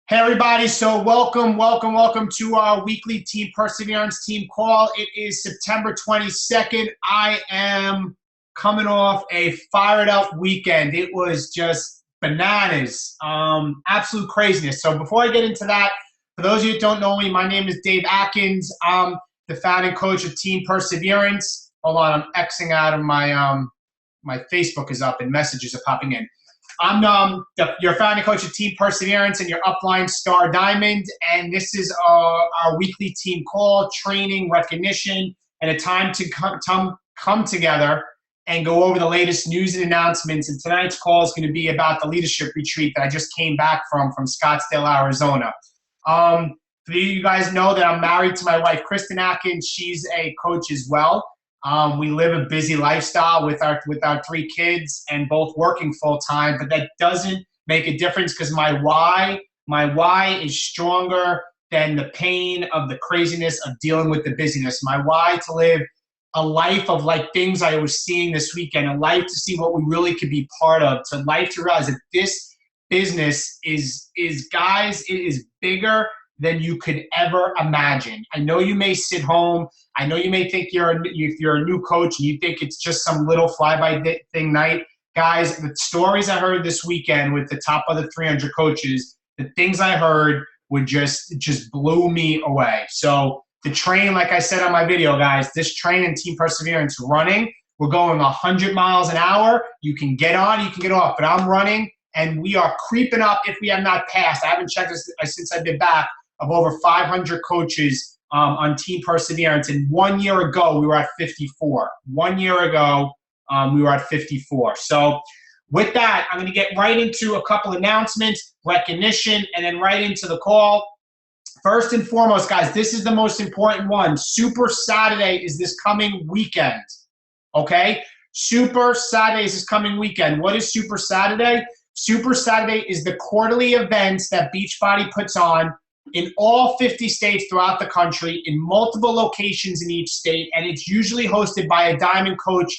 Hey everybody, so welcome to our weekly Team Perseverance team call. It is September 22nd. I am coming off a fired up weekend. It was just bananas, absolute craziness. So before I get into that, for those of you who don't know me, my name is Dave Atkins. I'm the founding coach of Team Perseverance. Hold on, I'm Xing out of my Facebook is up and messages are popping in. I'm your founding coach of Team Perseverance and your upline Star Diamond, and this is our weekly team call, training, recognition, and a time to come together and go over the latest news and announcements. And tonight's call is going to be about the leadership retreat that I just came back from Scottsdale, Arizona. For you guys know that I'm married to my wife, Kristen Atkins. She's a coach as well. We live a busy lifestyle with our 3 kids and both working full time, but that doesn't make a difference because my why is stronger than the pain of the craziness of dealing with the busyness. My why to live a life of like things I was seeing this weekend, a life to see what we really could be part of, to life to realize that this business is guys, it is bigger than you could ever imagine. I know you may sit home. I know you may think if you're a new coach and you think it's just some little fly-by-thing night. Guys, the stories I heard this weekend with the top of the 300 coaches, the things I heard would just blew me away. So the train, like I said on my video, guys, this train in Team Perseverance running, we're going 100 miles an hour. You can get on, you can get off, but I'm running and we are creeping up if we have not passed. I haven't checked this since I've been back, of over 500 coaches on Team Perseverance. And 1 year ago, we were at 54. 1 year ago, we were at 54. So with that, I'm going to get right into a couple announcements, recognition, and then right into the call. First and foremost, guys, this is the most important one. Super Saturday is this coming weekend, okay? Super Saturday is this coming weekend. What is Super Saturday? Super Saturday is the quarterly events that Beachbody puts on in all 50 states throughout the country, in multiple locations in each state, and it's usually hosted by a Diamond coach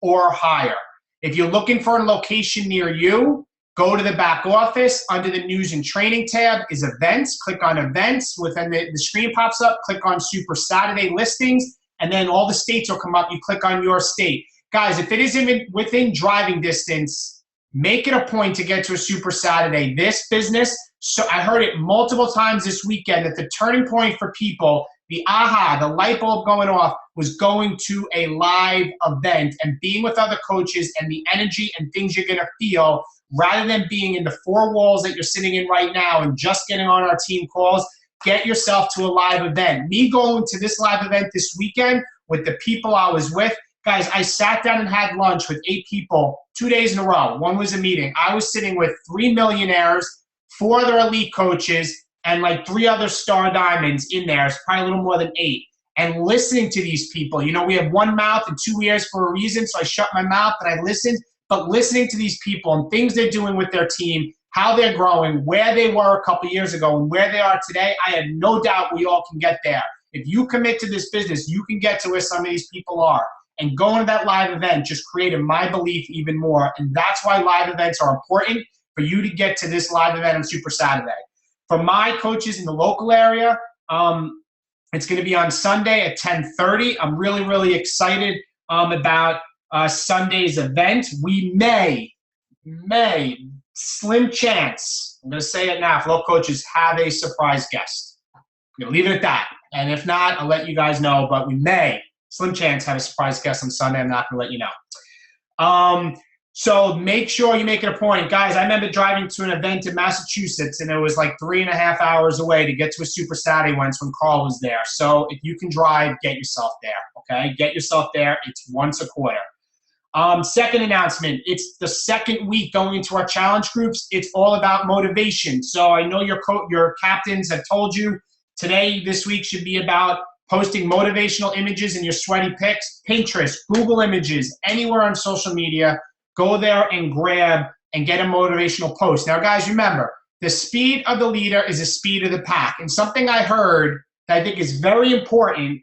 or higher. If you're looking for a location near you, go to the back office. Under the News and Training tab is Events. Click on Events. Within the screen pops up. Click on Super Saturday Listings, and then all the states will come up. You click on your state. Guys, if it isn't within driving distance, make it a point to get to a Super Saturday. This business, so I heard it multiple times this weekend that the turning point for people, the light bulb going off, was going to a live event and being with other coaches and the energy and things you're going to feel rather than being in the 4 walls that you're sitting in right now and just getting on our team calls. Get yourself to a live event. Me going to this live event this weekend with the people I was with, guys, I sat down and had lunch with 8 people 2 days in a row. One was a meeting. I was sitting with 3 millionaires, 4 other elite coaches, and like 3 other Star Diamonds in there. It's probably a little more than 8. And listening to these people. You know, we have 1 mouth and 2 ears for a reason, so I shut my mouth and I listened. But listening to these people and things they're doing with their team, how they're growing, where they were a couple years ago and where they are today, I have no doubt we all can get there. If you commit to this business, you can get to where some of these people are. And going to that live event just created my belief even more. And that's why live events are important, for you to get to this live event on Super Saturday. For my coaches in the local area, it's going to be on Sunday at 10:30. I'm really, really excited about Sunday's event. We may, slim chance, I'm going to say it now, for local coaches, have a surprise guest. I'm going to leave it at that. And if not, I'll let you guys know, but we may, slim chance, have a surprise guest on Sunday. I'm not going to let you know. So make sure you make it a point. Guys, I remember driving to an event in Massachusetts, and it was like 3.5 hours away to get to a Super Saturday once when Carl was there. So if you can drive, get yourself there, okay? Get yourself there. It's once a quarter. Second announcement, it's the second week going into our challenge groups. It's all about motivation. So I know your captains have told you today, this week should be about posting motivational images in your sweaty pics, Pinterest, Google Images, anywhere on social media. Go there and grab and get a motivational post. Now, guys, remember, the speed of the leader is the speed of the pack. And something I heard that I think is very important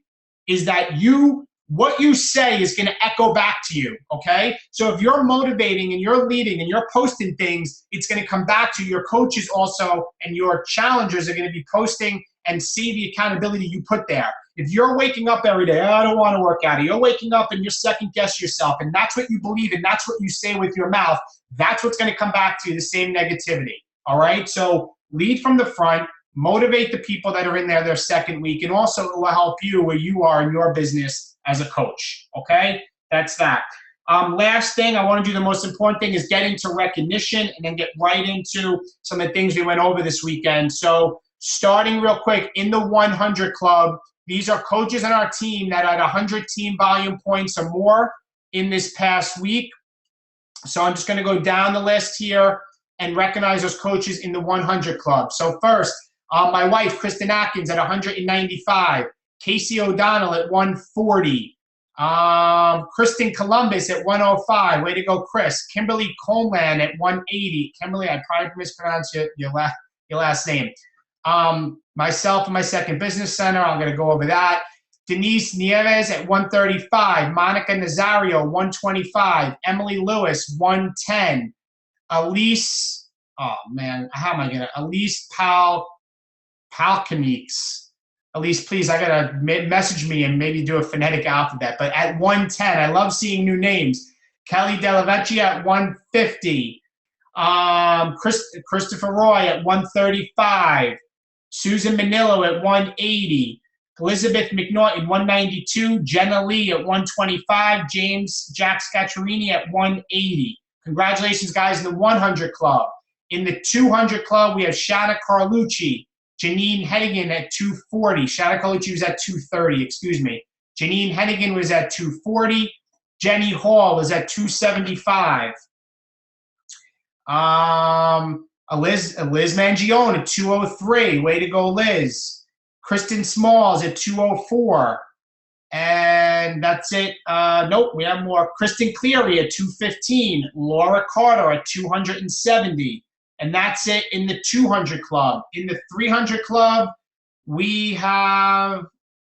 is that you what you say is going to echo back to you, okay? So if you're motivating and you're leading and you're posting things, it's going to come back to you. Your coaches also and your challengers are going to be posting and see the accountability you put there. If you're waking up every day, I don't want to work out, or you're waking up and you're second-guess yourself, and that's what you believe and that's what you say with your mouth, that's what's going to come back to you, the same negativity, all right? So lead from the front, motivate the people that are in there their second week, and also it will help you where you are in your business as a coach, okay? That's that. Last thing, I want to do the most important thing is get into recognition and then get right into some of the things we went over this weekend. So starting real quick, in the 100 Club, these are coaches on our team that had 100 team volume points or more in this past week. So I'm just going to go down the list here and recognize those coaches in the 100 Club. So first, my wife, Kristen Atkins, at 195. Casey O'Donnell at 140. Kristen Columbus at 105. Way to go, Chris. Kimberly Coleman at 180. Kimberly, I probably mispronounced your last name. Myself and my second business center, I'm going to go over that. Denise Nieves at 135. Monica Nazario, 125. Emily Lewis, 110. Elise, oh man, how am I going to? Elise Palcamix. Elise, please, I got to message me and maybe do a phonetic alphabet. But at 110, I love seeing new names. Kelly Delavecchia at 150. Christopher Roy at 135. Susan Manillo at 180. Elizabeth McNaughton, 192. Jenna Lee at 125. Jack Scatcherini at 180. Congratulations, guys, in the 100 Club. In the 200 Club, we have Shanna Carlucci. Janine Hennigan at 240. Shanna Carlucci was at 230, excuse me. Janine Hennigan was at 240. Jenny Hall was at 275. Liz Mangione at 203. Way to go, Liz. Kristen Smalls at 204. And that's it. Nope, we have more. Kristen Cleary at 215. Laura Carter at 270. And that's it in the 200 Club. In the 300 Club, we have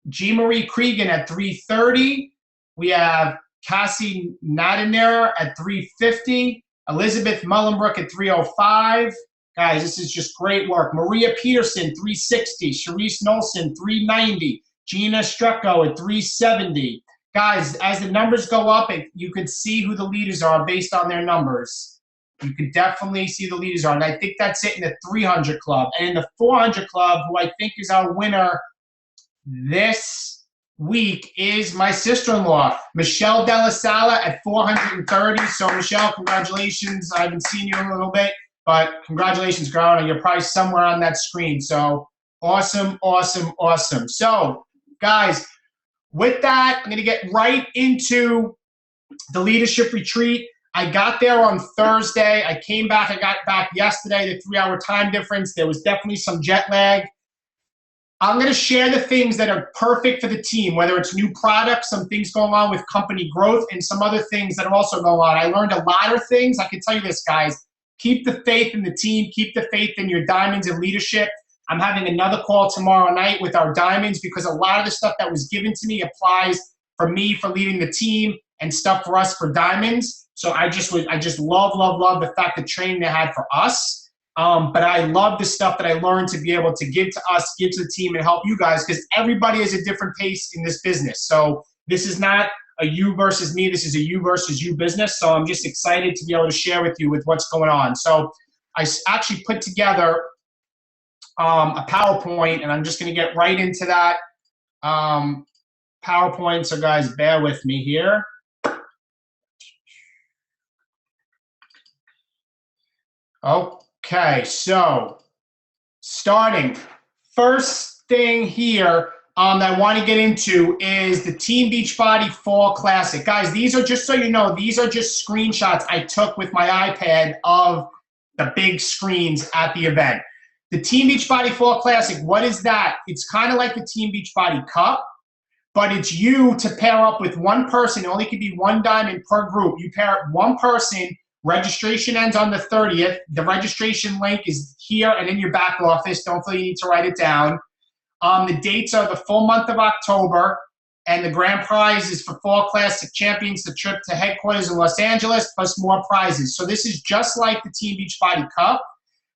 G. Marie Cregan at 330. We have Cassie Nadiner at 350. Elizabeth Mullenbrook at 305. Guys, this is just great work. Maria Peterson, 360. Sharice Nolson, 390. Gina Strecko at 370. Guys, as the numbers go up, you can see who the leaders are based on their numbers. You can definitely see the leaders are. And I think that's it in the 300 Club. And in the 400 Club, who I think is our winner this week, is my sister-in-law, Michelle Della Sala at 430. So, Michelle, congratulations. I haven't seen you in a little bit, but congratulations, girl. And you're probably somewhere on that screen. So, awesome, awesome, awesome. So, guys, with that, I'm going to get right into the leadership retreat. I got there on Thursday. I came back. I got back yesterday, the 3-hour time difference. There was definitely some jet lag. I'm going to share the things that are perfect for the team, whether it's new products, some things going on with company growth, and some other things that are also going on. I learned a lot of things. I can tell you this, guys. Keep the faith in the team. Keep the faith in your diamonds and leadership. I'm having another call tomorrow night with our diamonds because a lot of the stuff that was given to me applies for me for leading the team and stuff for us for diamonds. So I just love the fact the training they had for us. But I love the stuff that I learned to be able to give to us, give to the team, and help you guys because everybody is a different pace in this business. So this is not a you versus me. This is a you versus you business. So I'm just excited to be able to share with you with what's going on. So I actually put together a PowerPoint, and I'm just going to get right into that PowerPoint. So guys, bear with me here. Okay, so starting, first thing here that I want to get into is the Team Beachbody Fall Classic. Guys, these are, just so you know, these are just screenshots I took with my iPad of the big screens at the event. The Team Beachbody Fall Classic, what is that? It's kind of like the Team Beachbody Cup, but it's you to pair up with one person. It only can be one diamond per group. You pair up one person. Registration ends on the 30th. The registration link is here and in your back office. Don't feel you need to write it down. The dates are the full month of October. And the grand prize is for Fall Classic champions, the trip to headquarters in Los Angeles, plus more prizes. So this is just like the Team Beachbody Cup.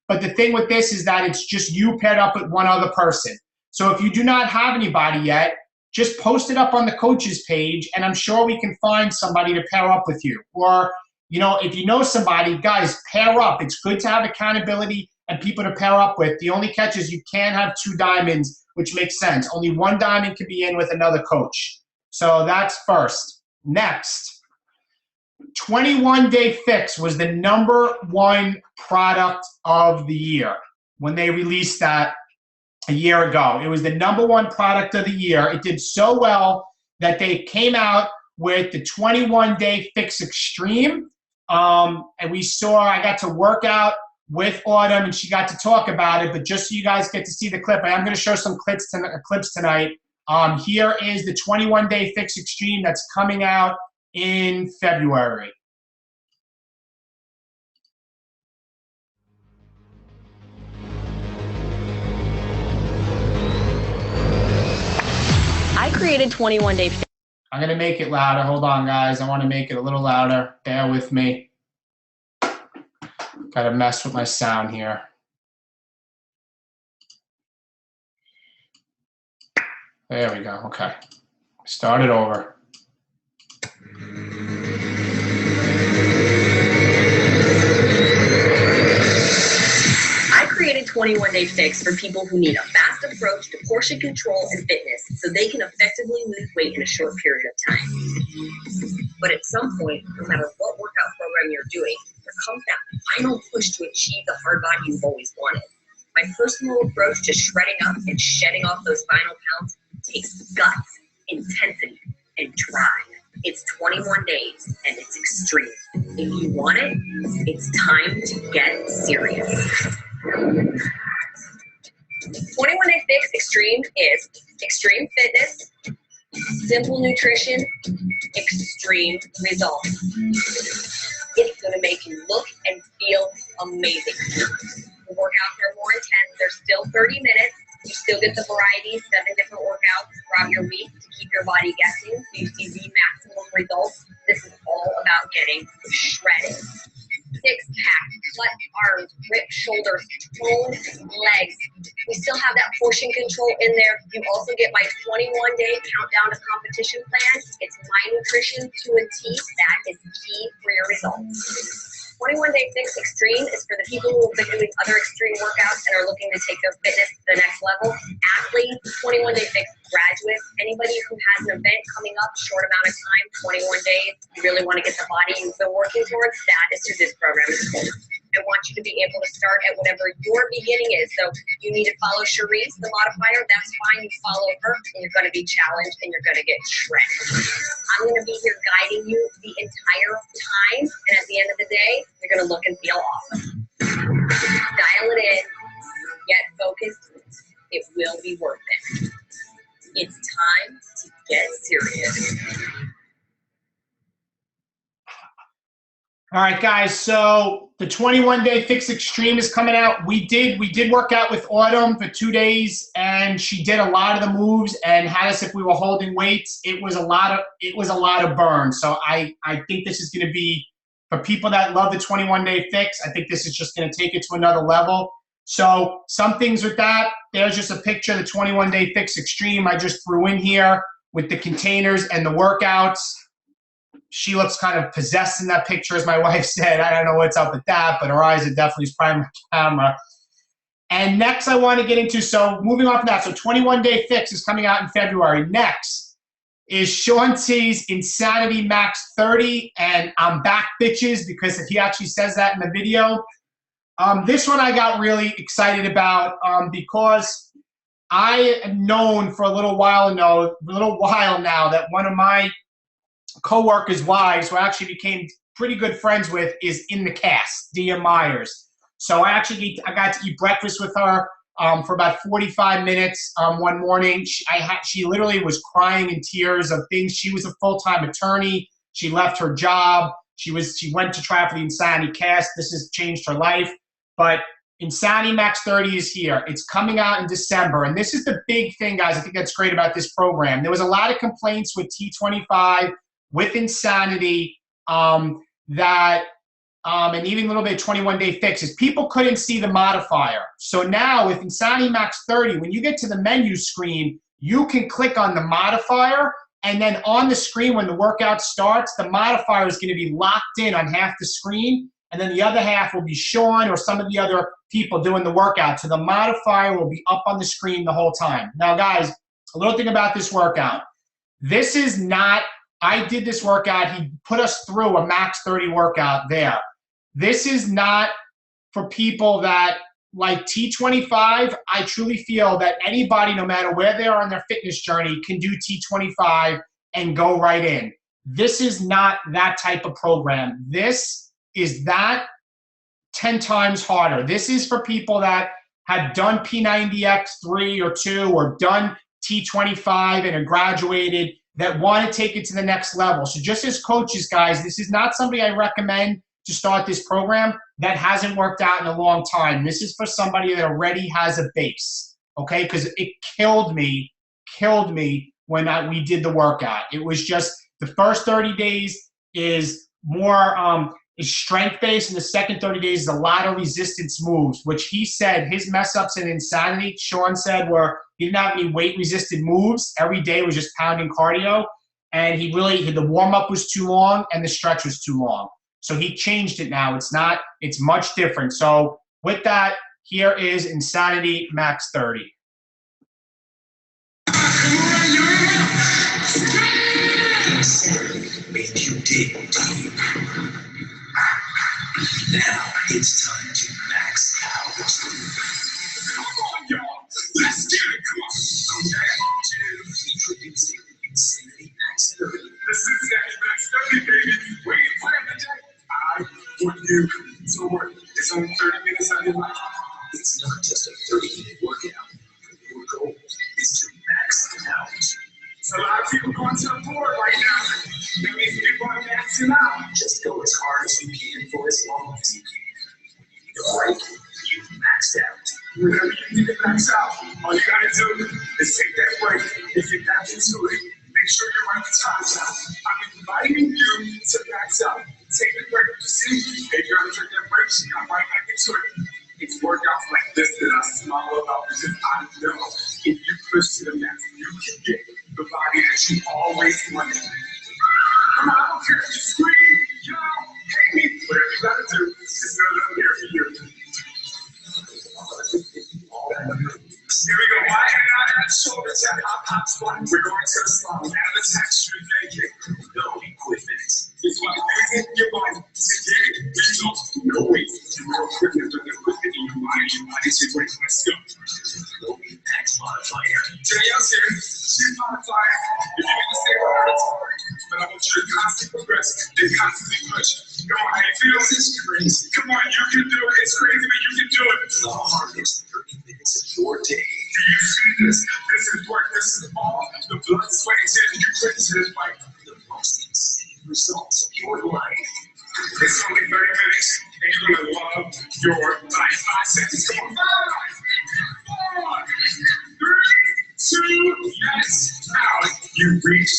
But the thing with this is that it's just you paired up with one other person. So if you do not have anybody yet, just post it up on the coaches page, and I'm sure we can find somebody to pair up with you. Or, if you know somebody, guys, pair up. It's good to have accountability and people to pair up with. The only catch is you can't have 2 diamonds, which makes sense. Only 1 diamond can be in with another coach. So that's first. Next, 21-Day Fix was the #1 product of the year when they released that a year ago. It was the #1 product of the year. It did so well that they came out with the 21-Day Fix Extreme. And I got to work out with Autumn, and she got to talk about it. But just so you guys get to see the clip, I am going to show some clips tonight. Here is the 21-Day Fix Extreme that's coming out in February. I created 21-Day Fix. I'm going to make it louder. Hold on, guys. I want to make it a little louder. Bear with me. Got to mess with my sound here. There we go. Okay. Start it over. I created 21-Day Fix for people who need a fast approach to portion control and fitness so they can effectively lose weight in a short period of time. But at some point, no matter what workout program you're doing, there comes that final push to achieve the hard body you've always wanted. My personal approach to shredding up and shedding off those final pounds takes guts, intensity, and drive. It's 21 days, and it's extreme. If you want it, it's time to get serious. 21-Day Fix Extreme is extreme fitness, simple nutrition, extreme results. It's going to make you look and feel amazing. The workouts are more intense. They're still 30 minutes. You still get the variety, 7 different workouts throughout your week to keep your body guessing so you see the maximum results. This is all about getting shredded. Six-pack, flat arms, ripped shoulders, toned legs. We still have that portion control in there. You also get my 21-day countdown to competition plan. It's my nutrition to a T. That is key for your results. 21-Day Fix Extreme is for the people who have been doing other extreme workouts and are looking to take their fitness to the next level. Athletes, 21-Day Fix graduates, anybody who has an event coming up, short amount of time, 21 days, you really want to get the body you've been working towards, that is who this program is for. I want you to be able to start at whatever your beginning is. So you need to follow Cherise, the modifier, that's fine. You follow her and you're going to be challenged and you're going to get shredded. I'm going to be here guiding you the entire time. And at the end of the day, you're going to look and feel awesome. Dial it in, get focused. It will be worth it. It's time to get serious. All right, guys, so the 21-Day Fix Extreme is coming out. We did work out with Autumn for 2 days, and she did a lot of the moves and had us if we were holding weights. It was a lot of burn. So I think this is going to be, for people that love the 21-Day Fix, I think this is just going to take it to another level. So some things with that, there's just a picture of the 21-Day Fix Extreme I just threw in here with the containers and the workouts. She looks kind of possessed in that picture, as my wife said. I don't know what's up with that, but her eyes are definitely priming the camera. And next I want to get into, so moving on from that, so 21-Day Fix is coming out in February. Next is Shaun T's Insanity Max 30, and I'm back, bitches, because he actually says that in the video. This one I got really excited about because I have known for a little while now that one of my co-workers' wives, who I actually became pretty good friends with, is in the cast, Dia Myers. So I got to eat breakfast with her for about 45 minutes one morning. She literally was crying in tears of things. She was a full-time attorney. She left her job. She went to try for the Insanity cast. This has changed her life. But Insanity Max 30 is here. It's coming out in December. And this is the big thing, guys. I think that's great about this program. There was a lot of complaints with T25, with Insanity, and even a little bit of 21-day fixes. People couldn't see the modifier. So now with Insanity Max 30, when you get to the menu screen, you can click on the modifier, and then on the screen when the workout starts, the modifier is going to be locked in on half the screen, and then the other half will be Sean or some of the other people doing the workout. So the modifier will be up on the screen the whole time. Now, guys, a little thing about this workout. This is not, I did this workout. He put us through a Max 30 workout there. This is not for people that like T25. I truly feel that anybody, no matter where they are on their fitness journey, can do T25 and go right in. This is not that type of program. This is that 10 times harder. This is for people that have done P90X 3 or 2 or done T25 and have graduated, that want to take it to the next level. So just as coaches, guys, this is not somebody I recommend to start this program that hasn't worked out in a long time. This is for somebody that already has a base, okay? Because it killed me when we did the workout. It was just the first 30 days is more is strength-based, and the second 30 days is a lot of resistance moves, which he said his mess-ups in Insanity, Sean said, were he didn't have any weight-resisted moves. Every day was just pounding cardio, and the warm-up was too long and the stretch was too long. So he changed it now. It's much different. So with that, here is Insanity Max 30. Make you dig deep. Now it's time to max out. Come on, y'all. Let's get it. Come on. Okay. Introducing Insanity Max 30. This is Insanity Max 30, baby. Wait for the day. I want you to work. It's only 30 minutes out of your life. It's not just a 30-minute workout. Your goal is to max out. So a lot of people going to the board right now. That means people are maxing out. Just go as hard as you can for as long as you can. When you need a break, you maxed out. Whenever you need to max out, all you gotta do is take that break and get back into it. Make sure you write the times out. I'm inviting you to max out. Take the break. You see, if you're gonna take that break, you got right back into it. It's workouts like this that I smile about because I know if you push to the max, you can get the body that you always wanted. Come on, I don't care if you scream, yell, hate me, whatever you gotta do, just know that I'm here for you. Here we go, right hand out at shoulder tap, hop, squat. We're going to the slide, out of the tax street, naked. No equipment. It's what you hit your body to get it. Results, no weight. More equipment than the equipment in your body. Your body's your great. Let's go. No impact modifier. Danielle's here. She's modifier. If you're going to stay with her, it's hard. But I want you to constantly progress and constantly push. Come on, how you feel? This is crazy. Come on, you can do it. It's crazy, but you can do it. The hardest 30 minutes of your day. Do you see this? This is work. This is all the blood, sweat, and tears you put into this fight. The most insane results of your life. It's only 30 minutes, and you're going to love your life. 5 seconds. Come on. 5, 4, 3, 2, max out. You reach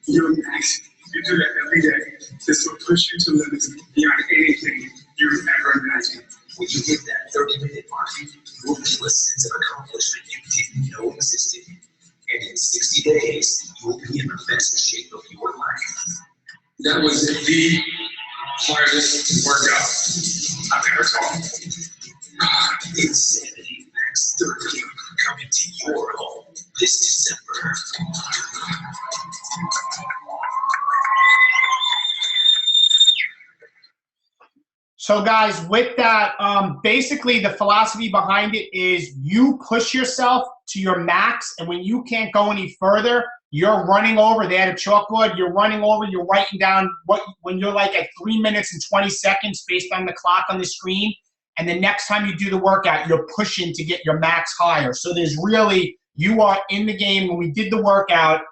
your max. You do that every day. This will push you to limits beyond anything you've ever imagined. When you hit that 30-minute mark, you'll feel a sense of accomplishment you didn't know existed. And in 60 days, you'll be in the best shape of your life. That was the hardest workout I've ever taught. Insanity Max 30 coming to your home this December. So guys, with that, basically the philosophy behind it is you push yourself to your max, and when you can't go any further, you're running over. They had a chalkboard. You're running over. You're writing down when you're like at 3 minutes and 20 seconds based on the clock on the screen. And the next time you do the workout, you're pushing to get your max higher. So there's really, you are in the game. When we did the workout,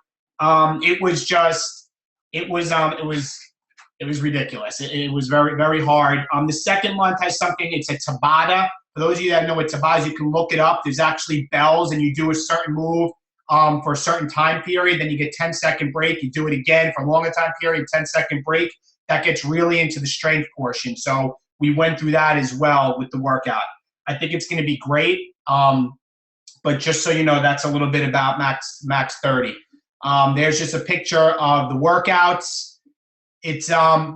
it was ridiculous. It was very, very hard. The second month has something, it's a Tabata For those of you that know what Tabata is, you can look it up. There's actually bells, and you do a certain move for a certain time period. Then you get 10-second break. You do it again for a longer time period, 10-second break. That gets really into the strength portion. So we went through that as well with the workout. I think it's going to be great. But just so you know, that's a little bit about Max 30. There's just a picture of the workouts. It's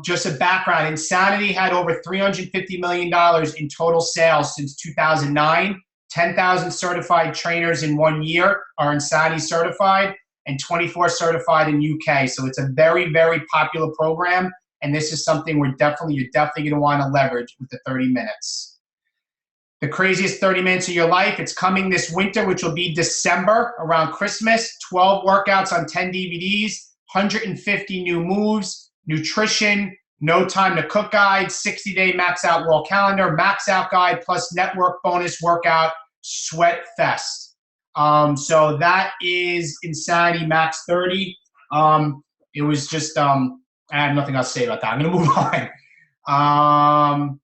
just a background. Insanity had over $350 million in total sales since 2009. 10,000 certified trainers in 1 year are Insanity certified, and 24 certified in UK. So it's a very, very popular program, and this is something you're definitely going to want to leverage with the 30 minutes. The craziest 30 minutes of your life. It's coming this winter, which will be December, around Christmas. 12 workouts on 10 DVDs, 150 new moves, nutrition, no time to cook guide, 60-day max out wall calendar, max out guide, plus network bonus workout, Sweat Fest. So that is Insanity Max 30. It was just, I have nothing else to say about that. I'm going to move on.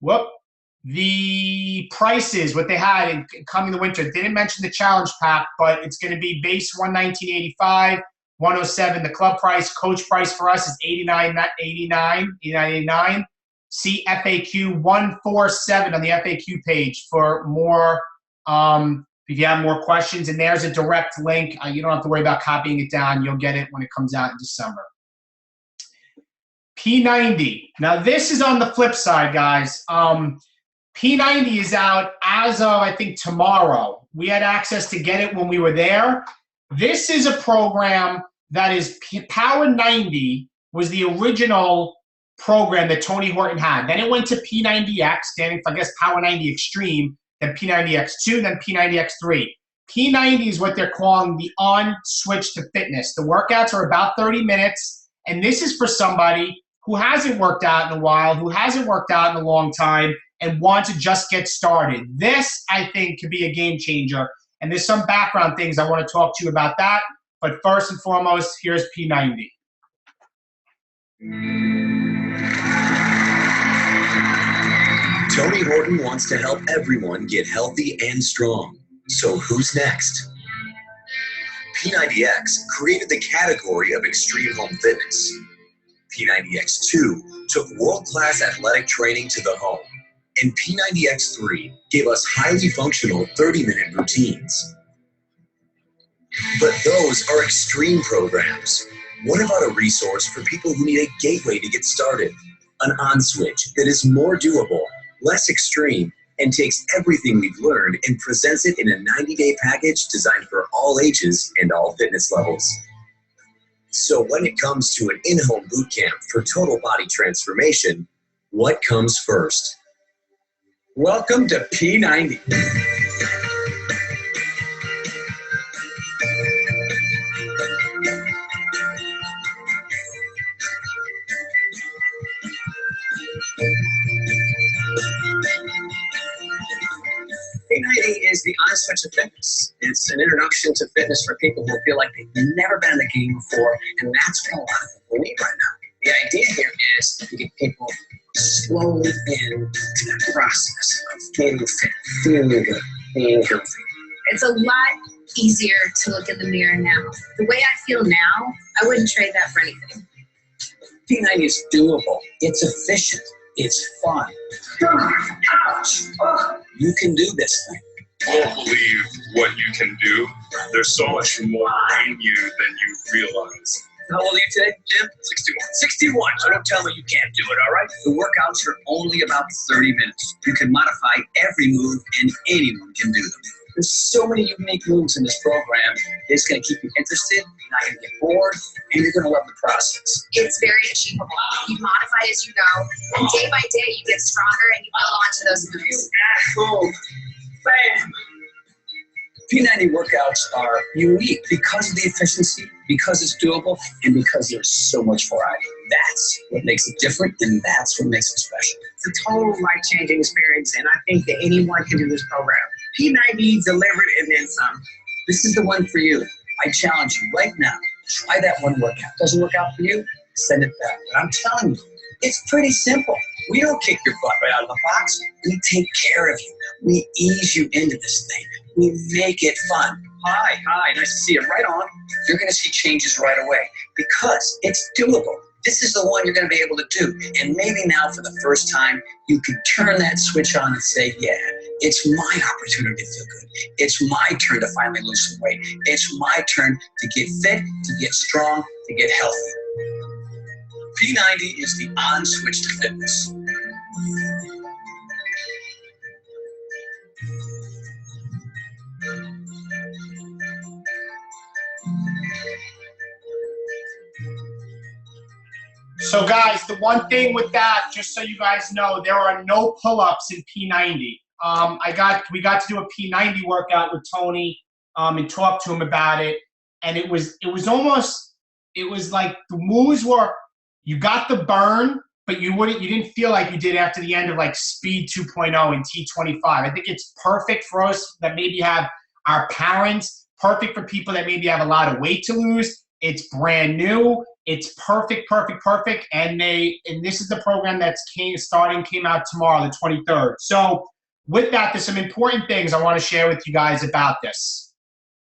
The prices, what they had in coming the winter, didn't mention the challenge pack, but it's going to be base $119.85, $107 the club price. Coach price for us is $89.89. See FAQ 147 on the FAQ page for more. If you have more questions, and there's a direct link. You don't have to worry about copying it down. You'll get it when it comes out in December. P90. Now this is on the flip side, guys. P90 is out as of, I think, tomorrow. We had access to get it when we were there. This is a program that is Power 90 was the original program that Tony Horton had. Then it went to P90X, standing for, I guess, Power 90 Extreme, then P90X2, then P90X3. P90 is what they're calling the on switch to fitness. The workouts are about 30 minutes, and this is for somebody who hasn't worked out in a while, who hasn't worked out in a long time, and wants to just get started. This, I think, could be a game changer. And there's some background things I want to talk to you about that. But first and foremost, here's P90. Tony Horton wants to help everyone get healthy and strong. So who's next? P90X created the category of extreme home fitness. P90X2 took world-class athletic training to the home. And P90X3 gave us highly functional 30-minute routines. But those are extreme programs. What about a resource for people who need a gateway to get started? An on-switch that is more doable, less extreme, and takes everything we've learned and presents it in a 90-day package designed for all ages and all fitness levels. So when it comes to an in-home boot camp for total body transformation, what comes first? Welcome to P90. P90 is the on switch of fitness. It's an introduction to fitness for people who feel like they've never been in the game before, and that's what a lot of people need right now. The idea here is to get people slowly into the process of getting fit, feeling good, being healthy. It's a lot easier to look in the mirror now. The way I feel now, I wouldn't trade that for anything. P90 is doable. It's efficient. It's fun. Ouch! You can do this thing. You won't believe what you can do. There's so much more in you than you realize. How old are you today, Jim? 61. So don't tell me you can't do it, all right? The workouts are only about 30 minutes. You can modify every move, and anyone can do them. There's so many unique moves in this program. It's going to keep you interested, you're not going to get bored, and you're going to love the process. It's very achievable. You modify as you go, and day by day you get stronger and you build onto those moves. Boom. Bam. P90 workouts are unique because of the efficiency, because it's doable, and because there's so much variety. That's what makes it different, and that's what makes it special. It's a total life-changing experience, and I think that anyone can do this program. P90 delivered and then some. This is the one for you. I challenge you right now. Try that one workout. Doesn't work out for you? Send it back. But I'm telling you, It's pretty simple. We don't kick your butt right out of the box. We take care of you. We ease you into this thing. We make it fun. Hi, nice to see you. Right on. You're going to see changes right away because it's doable. This is the one you're going to be able to do. And maybe now for the first time, you can turn that switch on and say, yeah, it's my opportunity to feel good. It's my turn to finally lose some weight. It's my turn to get fit, to get strong, to get healthy. P90 is the on switch to fitness. So guys, the one thing with that, just so you guys know, there are no pull-ups in P90. We got to do a P90 workout with Tony and talk to him about it, and it was like the moves were, you got the burn, but you didn't feel like you did after the end of like Speed 2.0 and T25. I think it's perfect for us that maybe have our parents, perfect for people that maybe have a lot of weight to lose. It's brand new. It's perfect. And this is the program that's came out tomorrow, the 23rd. So with that, there's some important things I want to share with you guys about this.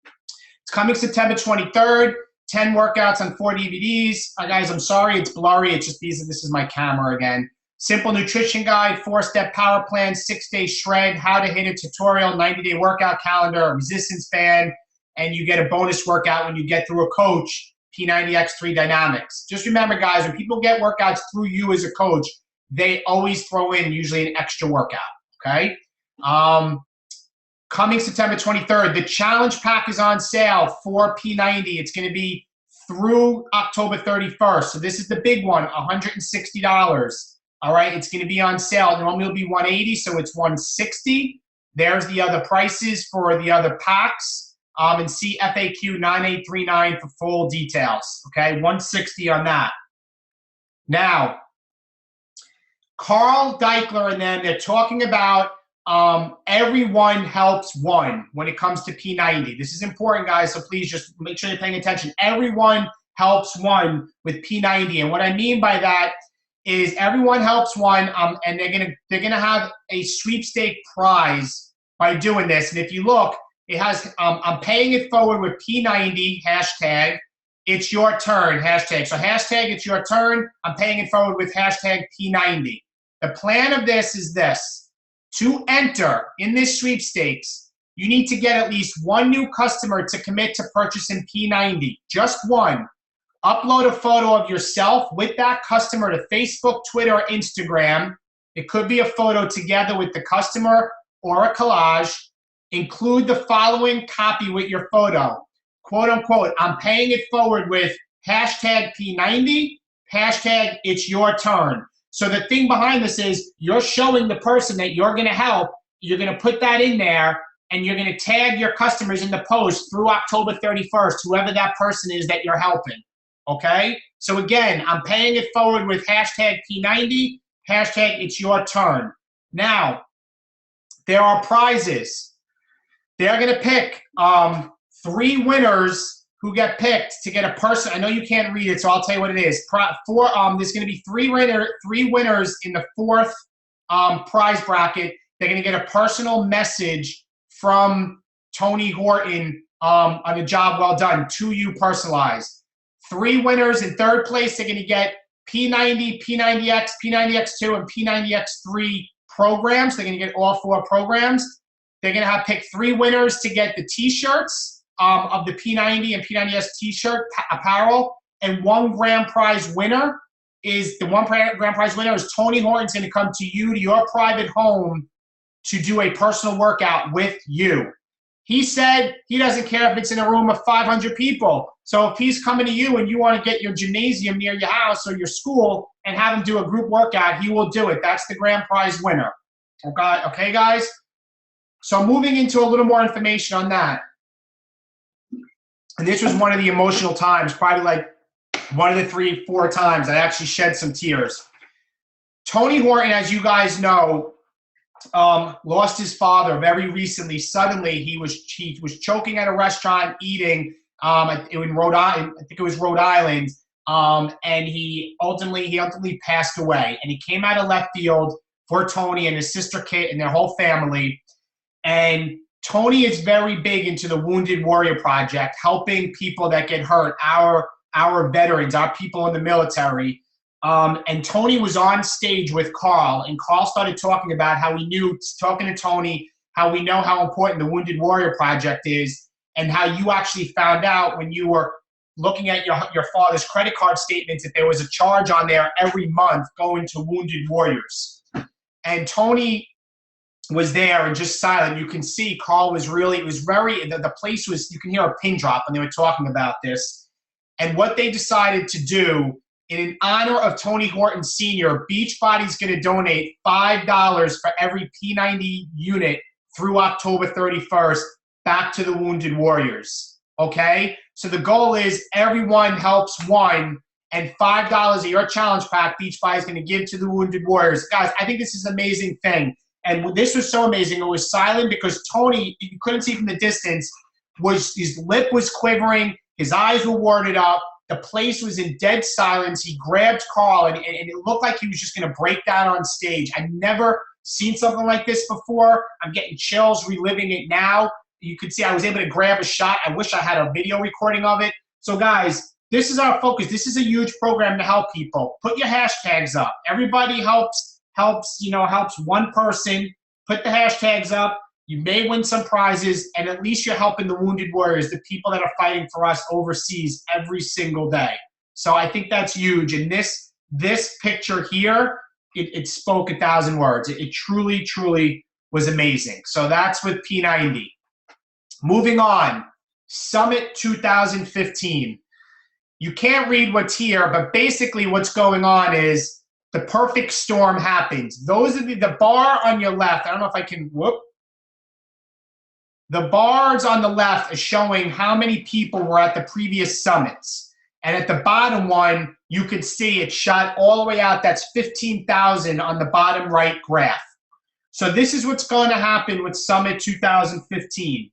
It's coming September 23rd, 10 workouts on 4 DVDs. Guys, I'm sorry, it's blurry. It's just this is my camera again. Simple nutrition guide, 4-step power plan, 6-day shred, how to hit a tutorial, 90-day workout calendar, a resistance band, and you get a bonus workout when you get through a coach, P90X3 Dynamics. Just remember, guys, when people get workouts through you as a coach, they always throw in usually an extra workout, okay? Coming September 23rd, the challenge pack is on sale for P90. It's going to be through October 31st. So this is the big one, $160. All right, it's going to be on sale. Normally it'll be $180, so it's $160. There's the other prices for the other packs. And see FAQ 9839 for full details. Okay, $160 on that. Now, Carl Deichler and them, they're talking about everyone helps one when it comes to P90. This is important, guys, so please just make sure you're paying attention. Everyone helps one with P90. And what I mean by that is everyone helps one, and they're gonna have a sweepstake prize by doing this. And if you look, it has, I'm paying it forward with P90, hashtag, it's your turn, hashtag. So hashtag, it's your turn, I'm paying it forward with hashtag P90. The plan of this is this. To enter in this sweepstakes, you need to get at least one new customer to commit to purchasing P90, just one. Upload a photo of yourself with that customer to Facebook, Twitter, or Instagram. It could be a photo together with the customer or a collage. Include the following copy with your photo. Quote unquote, I'm paying it forward with hashtag P90, hashtag it's your turn. So the thing behind this is you're showing the person that you're going to help. You're going to put that in there and you're going to tag your customers in the post through October 31st, whoever that person is that you're helping. Okay? So again, I'm paying it forward with hashtag P90, hashtag it's your turn. Now, there are prizes. They're going to pick 3 winners who get picked to get a person. I know you can't read it, so I'll tell you what it is. There's going to be 3 winners in the 4th prize bracket. They're going to get a personal message from Tony Horton on a job well done, to you personalized. 3 winners in 3rd place, they're going to get P90, P90X, P90X2, and P90X3 programs. They're going to get all 4 programs. They're going to have picked 3 winners to get the T-shirts of the P90 and P90S T-shirt apparel, and 1 grand prize winner is Tony Horton's going to come to you, to your private home, to do a personal workout with you. He said he doesn't care if it's in a room of 500 people. So if he's coming to you and you want to get your gymnasium near your house or your school and have him do a group workout, he will do it. That's the grand prize winner. Okay, guys? So moving into a little more information on that. And this was one of the emotional times, probably like one of the 3-4 times I actually shed some tears. Tony Horton, as you guys know, lost his father very recently. Suddenly, he was choking at a restaurant eating in Rhode Island. I think it was Rhode Island. and he ultimately passed away. And he came out of left field for Tony and his sister Kit and their whole family. And Tony is very big into the Wounded Warrior Project, helping people that get hurt, our veterans, our people in the military. And Tony was on stage with Carl, and Carl started talking about how he knew, talking to Tony, how we know how important the Wounded Warrior Project is, and how you actually found out when you were looking at your father's credit card statements that there was a charge on there every month going to Wounded Warriors. And Tony was there and just silent. You can see Carl was really, the place was, you can hear a pin drop when they were talking about this. And what they decided to do, in honor of Tony Horton Sr., Beachbody's going to donate $5 for every P90 unit through October 31st back to the Wounded Warriors. Okay? So the goal is everyone helps one, and $5 of your challenge pack Beachbody is going to give to the Wounded Warriors. Guys, I think this is an amazing thing. And this was so amazing. It was silent because Tony, you couldn't see from the distance, his lip was quivering, his eyes were warded up. The place was in dead silence. He grabbed Carl, and it looked like he was just going to break down on stage. I've never seen something like this before. I'm getting chills reliving it now. You could see I was able to grab a shot. I wish I had a video recording of it. So, guys, this is our focus. This is a huge program to help people. Put your hashtags up. Everybody helps one person. Put the hashtags up. You may win some prizes, and at least you're helping the Wounded Warriors, the people that are fighting for us overseas every single day. So I think that's huge. And this picture here, it spoke 1,000 words. It truly, truly was amazing. So that's with P90. Moving on, Summit 2015. You can't read what's here, but basically what's going on is the perfect storm happens. Those are the bar on your left. I don't know if I can, The bars on the left are showing how many people were at the previous summits. And at the bottom one, you can see it shot all the way out. That's 15,000 on the bottom right graph. So this is what's going to happen with Summit 2015.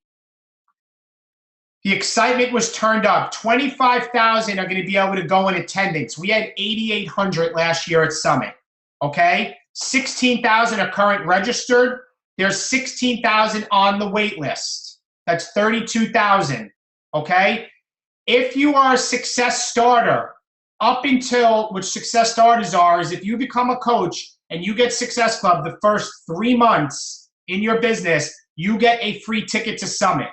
The excitement was turned up. 25,000 are going to be able to go in attendance. We had 8,800 last year at Summit, okay? 16,000 are current registered. There's 16,000 on the wait list. That's 32,000, okay? If you are a success starter, up until, which success starters are, is if you become a coach and you get Success Club the first 3 months in your business, you get a free ticket to Summit.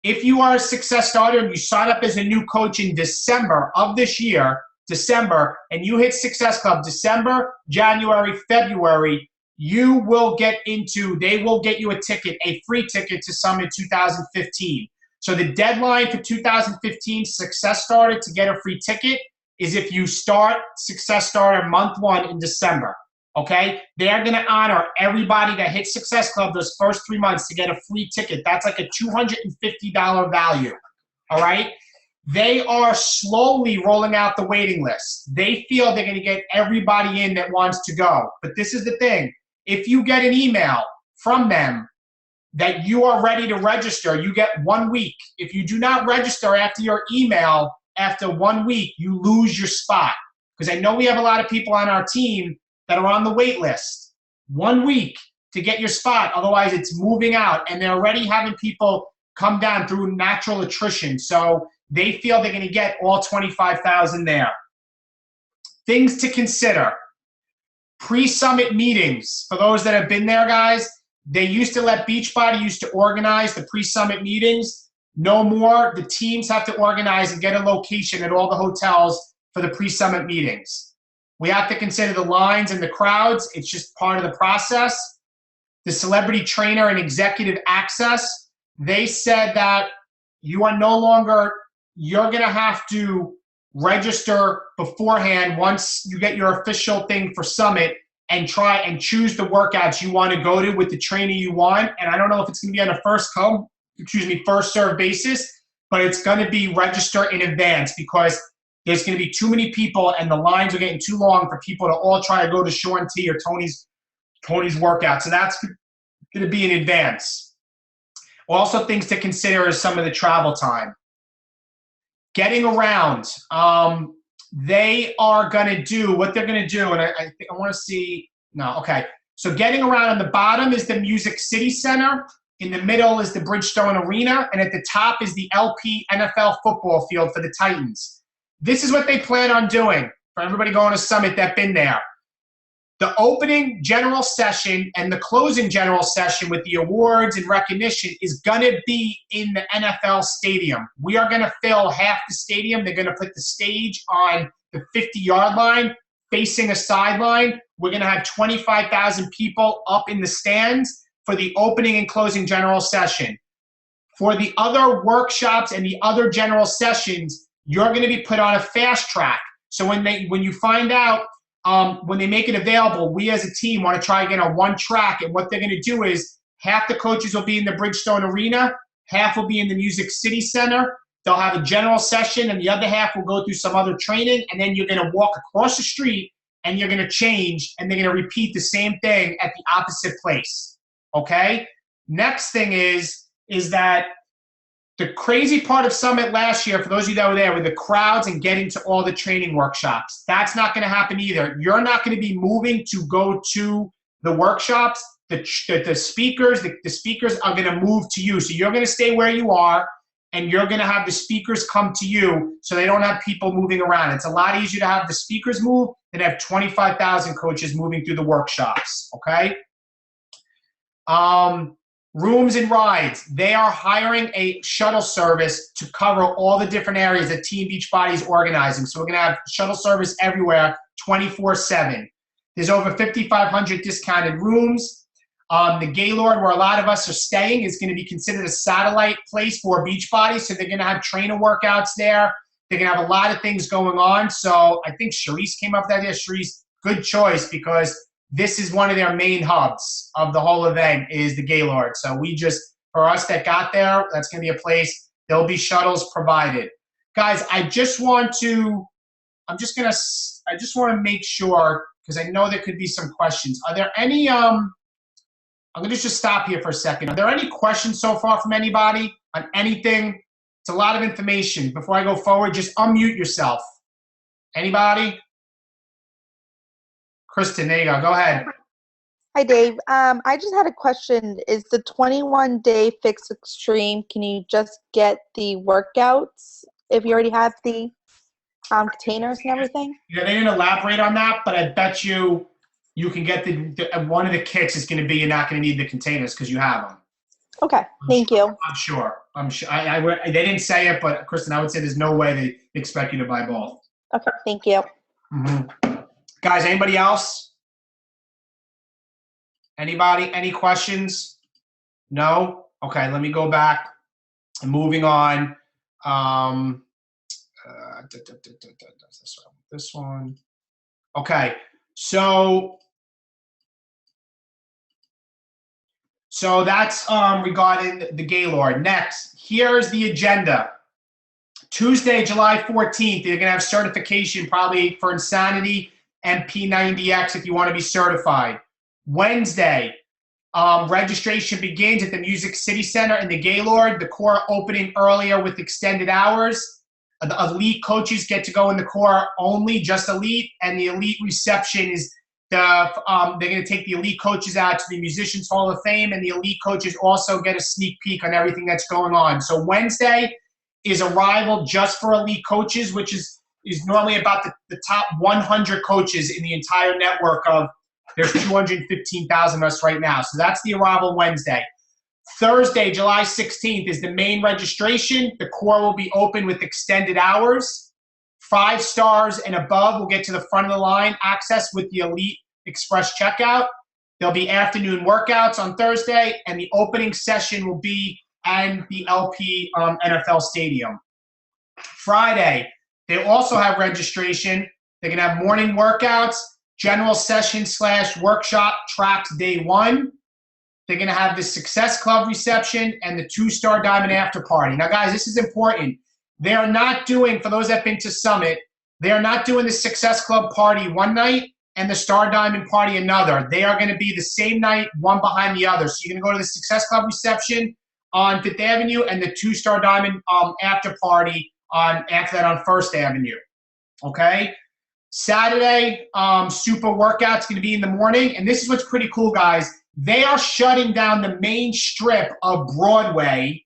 If you are a success starter and you sign up as a new coach in December of this year, and you hit Success Club December, January, February, they will get you a ticket, a free ticket to Summit 2015. So the deadline for 2015 Success Starter to get a free ticket is if you start Success Starter month 1 in December, okay? They're going to honor everybody that hits Success Club those first 3 months to get a free ticket. That's like a $250 value, all right? They are slowly rolling out the waiting list. They feel they're going to get everybody in that wants to go. But this is the thing. If you get an email from them that you are ready to register, you get 1 week. If you do not register after your email, after 1 week, you lose your spot. Because I know we have a lot of people on our team that are on the wait list. 1 week to get your spot. Otherwise, it's moving out. And they're already having people come down through natural attrition. So they feel they're going to get all 25,000 there. Things to consider. Pre-summit meetings. For those that have been there, guys, they used to let Beachbody used to organize the pre-summit meetings. No more. The teams have to organize and get a location at all the hotels for the pre-summit meetings. We have to consider the lines and the crowds. It's just part of the process. The celebrity trainer and executive access. They said that you are no longer, you're going to have to register beforehand once you get your official thing for Summit and try and choose the workouts you want to go to with the trainer you want. And I don't know if it's going to be on a first serve basis, but it's going to be register in advance because there's going to be too many people and the lines are getting too long for people to all try to go to Shaun T or Tony's workout. So that's going to be in advance. Also, things to consider is some of the travel time. Getting around. they are going to do what they're going to do. And I think I want to see. No, okay. So getting around on the bottom is the Music City Center. In the middle is the Bridgestone Arena. And at the top is the LP NFL football field for the Titans. This is what they plan on doing for everybody going to Summit that's been there. The opening general session and the closing general session with the awards and recognition is going to be in the NFL stadium. We are going to fill half the stadium. They're going to put the stage on the 50-yard line facing a sideline. We're going to have 25,000 people up in the stands for the opening and closing general session. For the other workshops and the other general sessions, you're going to be put on a fast track. So when you find out, when they make it available, we as a team want to try again on one track. And what they're going to do is half the coaches will be in the Bridgestone Arena, half will be in the Music City Center. They'll have a general session, and the other half will go through some other training. And then you're going to walk across the street, and you're going to change, and they're going to repeat the same thing at the opposite place. Okay? Next thing is that the crazy part of Summit last year, for those of you that were there, were the crowds and getting to all the training workshops. That's not going to happen either. You're not going to be moving to go to the workshops. The speakers are going to move to you. So you're going to stay where you are, and you're going to have the speakers come to you so they don't have people moving around. It's a lot easier to have the speakers move than have 25,000 coaches moving through the workshops, okay? Rooms and rides. They are hiring a shuttle service to cover all the different areas that Team Beachbody is organizing. So we're going to have shuttle service everywhere, 24/7. There's over 5,500 discounted rooms. The Gaylord, where a lot of us are staying, is going to be considered a satellite place for Beachbody. So they're going to have trainer workouts there. They're going to have a lot of things going on. So I think Charisse came up with that idea. Charisse, good choice, because this is one of their main hubs of the whole event is the Gaylord. So for us that got there, that's going to be a place. There'll be shuttles provided. Guys, I just want to make sure, because I know there could be some questions. Are there any, I'm going to just stop here for a second. Are there any questions so far from anybody on anything? It's a lot of information. Before I go forward, just unmute yourself. Anybody? Kristen, there you go. Go ahead. Hi, Dave. I just had a question. Is the 21-day Fix Extreme, can you just get the workouts if you already have the containers and everything? Yeah, they didn't elaborate on that, but I bet you can get one of the kits is going to be you're not going to need the containers because you have them. Okay, thank you. I'm sure. They didn't say it, but Kristen, I would say there's no way they expect you to buy both. Okay, thank you. Mm-hmm. Guys, anybody else? Anybody? Any questions? No? Okay, let me go back. Moving on. This one. Okay, so that's regarding the Gaylord. Next, here's the agenda. Tuesday, July 14th, you're going to have certification probably for Insanity and P90X if you want to be certified. Wednesday, registration begins at the Music City Center in the Gaylord. The core opening earlier with extended hours. The elite coaches get to go in the core only, just elite, and the elite reception is they're going to take the elite coaches out to the Musicians Hall of Fame, and the elite coaches also get a sneak peek on everything that's going on. So Wednesday is arrival just for elite coaches, which is normally about the top 100 coaches in the entire network of, there's 215,000 of us right now. So that's the arrival Wednesday. Thursday, July 16th is the main registration. The core will be open with extended hours. 5 stars and above will get to the front of the line access with the Elite Express checkout. There'll be afternoon workouts on Thursday, and the opening session will be at the LP NFL Stadium. Friday, they also have registration. They're going to have morning workouts, general session / workshop tracks day 1. They're going to have the Success Club reception and the 2-star Diamond after party. Now, guys, this is important. They are not doing, for those that have been to Summit, they are not doing the Success Club party one night and the Star Diamond party another. They are going to be the same night, one behind the other. So you're going to go to the Success Club reception on 5th Avenue and the 2-star Diamond after party after that on 1st Avenue. Okay? Saturday, super workout's going to be in the morning. And this is what's pretty cool, guys. They are shutting down the main strip of Broadway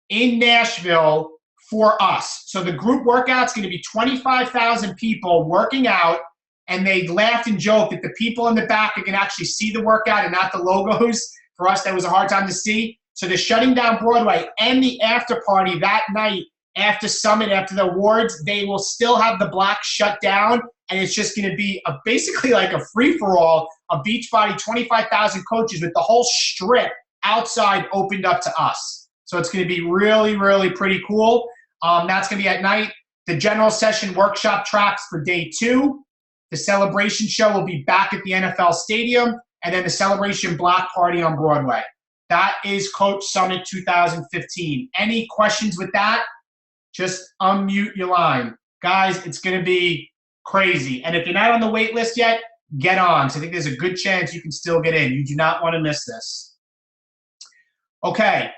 in Nashville for us. So the group workout's going to be 25,000 people working out. And they laughed and joked that the people in the back are going to actually see the workout and not the logos. For us, that was a hard time to see. So they're shutting down Broadway, and the after party that night after Summit, after the awards, they will still have the block shut down, and it's just going to be basically like a free-for-all of Beachbody, 25,000 coaches with the whole strip outside opened up to us. So it's going to be really, really pretty cool. That's going to be at night. The general session workshop tracks for day 2. The celebration show will be back at the NFL Stadium, and then the celebration block party on Broadway. That is Coach Summit 2015. Any questions with that? Just unmute your line. Guys, it's going to be crazy. And if you're not on the wait list yet, get on. So I think there's a good chance you can still get in. You do not want to miss this. Okay.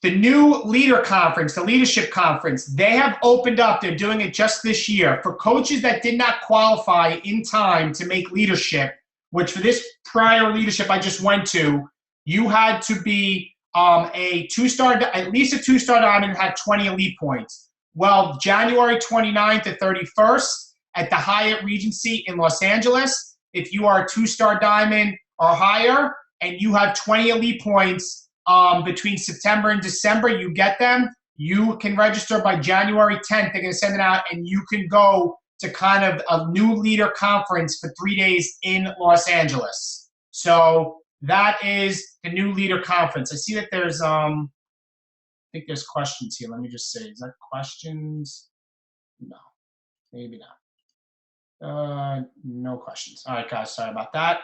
The new leader conference, the leadership conference, they have opened up. They're doing it just this year. For coaches that did not qualify in time to make leadership, which for this prior leadership I just went to, you had to be a 2-star, at least a 2-star diamond, and have 20 elite points. Well, January 29th to 31st at the Hyatt Regency in Los Angeles, if you are a 2-star diamond or higher and you have 20 elite points between September and December, you get them. You can register by January 10th. They're going to send it out, and you can go to kind of a new leader conference for 3 days in Los Angeles. So that is the new leader conference. I see that there's, I think there's questions here. Let me just say, is that questions? No, maybe not. No questions. All right, guys, sorry about that.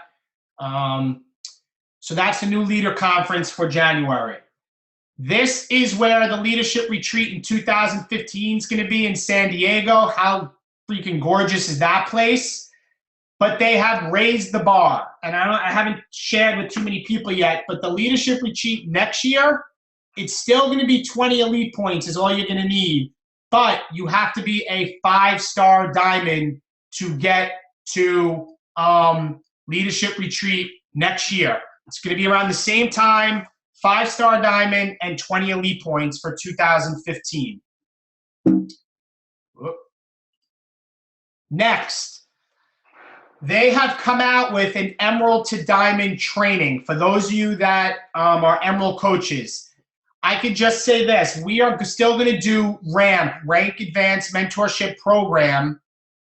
So that's the new leader conference for January. This is where the leadership retreat in 2015 is going to be in San Diego. How freaking gorgeous is that place? But they have raised the bar, and I haven't shared with too many people yet, but the leadership retreat next year, it's still going to be 20 elite points is all you're going to need, but you have to be a 5-star diamond to get to leadership retreat next year. It's going to be around the same time, 5-star diamond and 20 elite points for 2015. Whoop. Next. They have come out with an Emerald to Diamond training. For those of you that are Emerald coaches, I could just say this. We are still going to do RAMP, Rank Advanced Mentorship Program.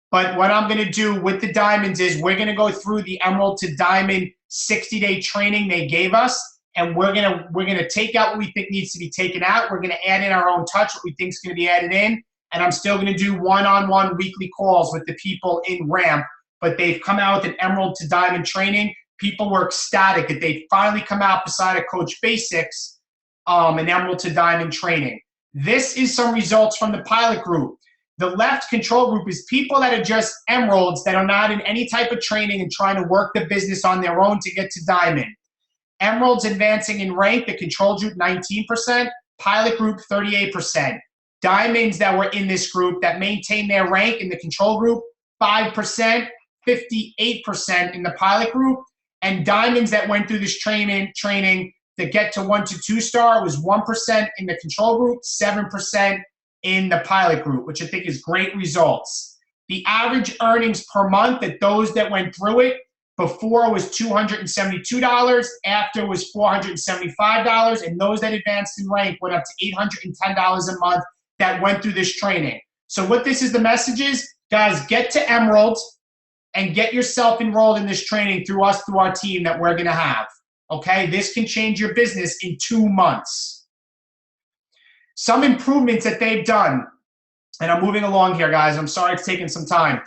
But what I'm going to do with the Diamonds is we're going to go through the Emerald to Diamond 60-day training they gave us. And we're gonna take out what we think needs to be taken out. We're going to add in our own touch, what we think is going to be added in. And I'm still going to do one-on-one weekly calls with the people in RAMP. But they've come out with an Emerald to Diamond training. People were ecstatic that they finally come out beside a Coach Basics, an Emerald to Diamond training. This is some results from the pilot group. The left control group is people that are just Emeralds that are not in any type of training and trying to work the business on their own to get to Diamond. Emeralds advancing in rank, the control group 19%, pilot group 38%. Diamonds that were in this group that maintained their rank in the control group 5%. 58% in the pilot group, and diamonds that went through this training to get to 1 to 2-star was 1% in the control group, 7% in the pilot group, which I think is great results. The average earnings per month at those that went through it before was $272, after was $475, and those that advanced in rank went up to $810 a month that went through this training. So what this is, the message is, guys, get to Emerald and get yourself enrolled in this training through us, through our team that we're going to have. Okay? This can change your business in 2 months. Some improvements that they've done, and I'm moving along here, guys. I'm sorry it's taking some time.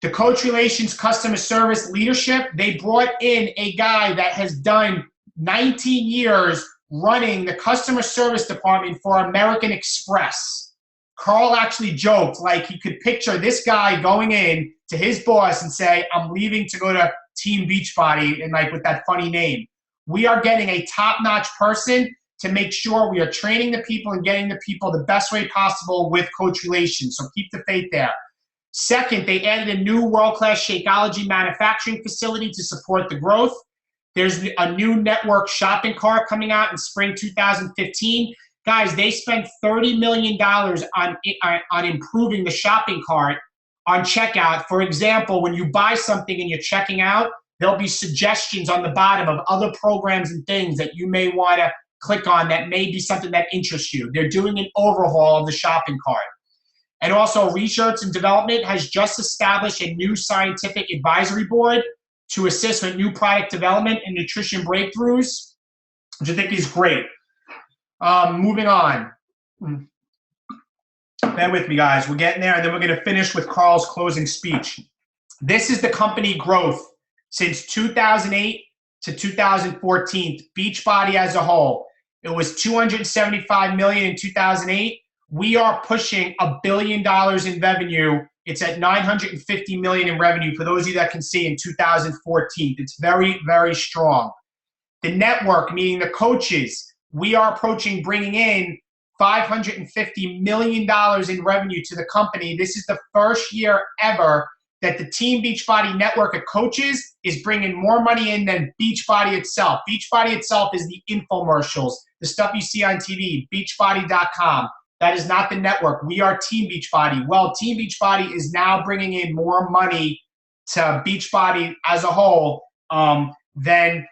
The coach relations, customer service, leadership, they brought in a guy that has done 19 years running the customer service department for American Express. Carl actually joked, like he could picture this guy going in to his boss and say, I'm leaving to go to Team Beachbody, and like with that funny name. We are getting a top-notch person to make sure we are training the people and getting the people the best way possible with coach relations. So keep the faith there. Second, they added a new world-class Shakeology manufacturing facility to support the growth. There's a new network shopping cart coming out in spring 2015. Guys, they spent $30 million on improving the shopping cart on checkout. For example, when you buy something and you're checking out, there'll be suggestions on the bottom of other programs and things that you may want to click on that may be something that interests you. They're doing an overhaul of the shopping cart. And also, research and development has just established a new scientific advisory board to assist with new product development and nutrition breakthroughs, which I think is great. Moving on. Bear with me, guys. We're getting there, and then we're going to finish with Carl's closing speech. This is the company growth since 2008 to 2014. Beachbody as a whole. It was $275 million in 2008. We are pushing $1 billion in revenue. It's at $950 million in revenue for those of you that can see in 2014. It's very, very strong. The network, meaning the coaches, we are approaching bringing in $550 million in revenue to the company. This is the first year ever that the Team Beachbody network of coaches is bringing more money in than Beachbody itself. Beachbody itself is the infomercials, the stuff you see on TV, beachbody.com. That is not the network. We are Team Beachbody. Well, Team Beachbody is now bringing in more money to Beachbody as a whole than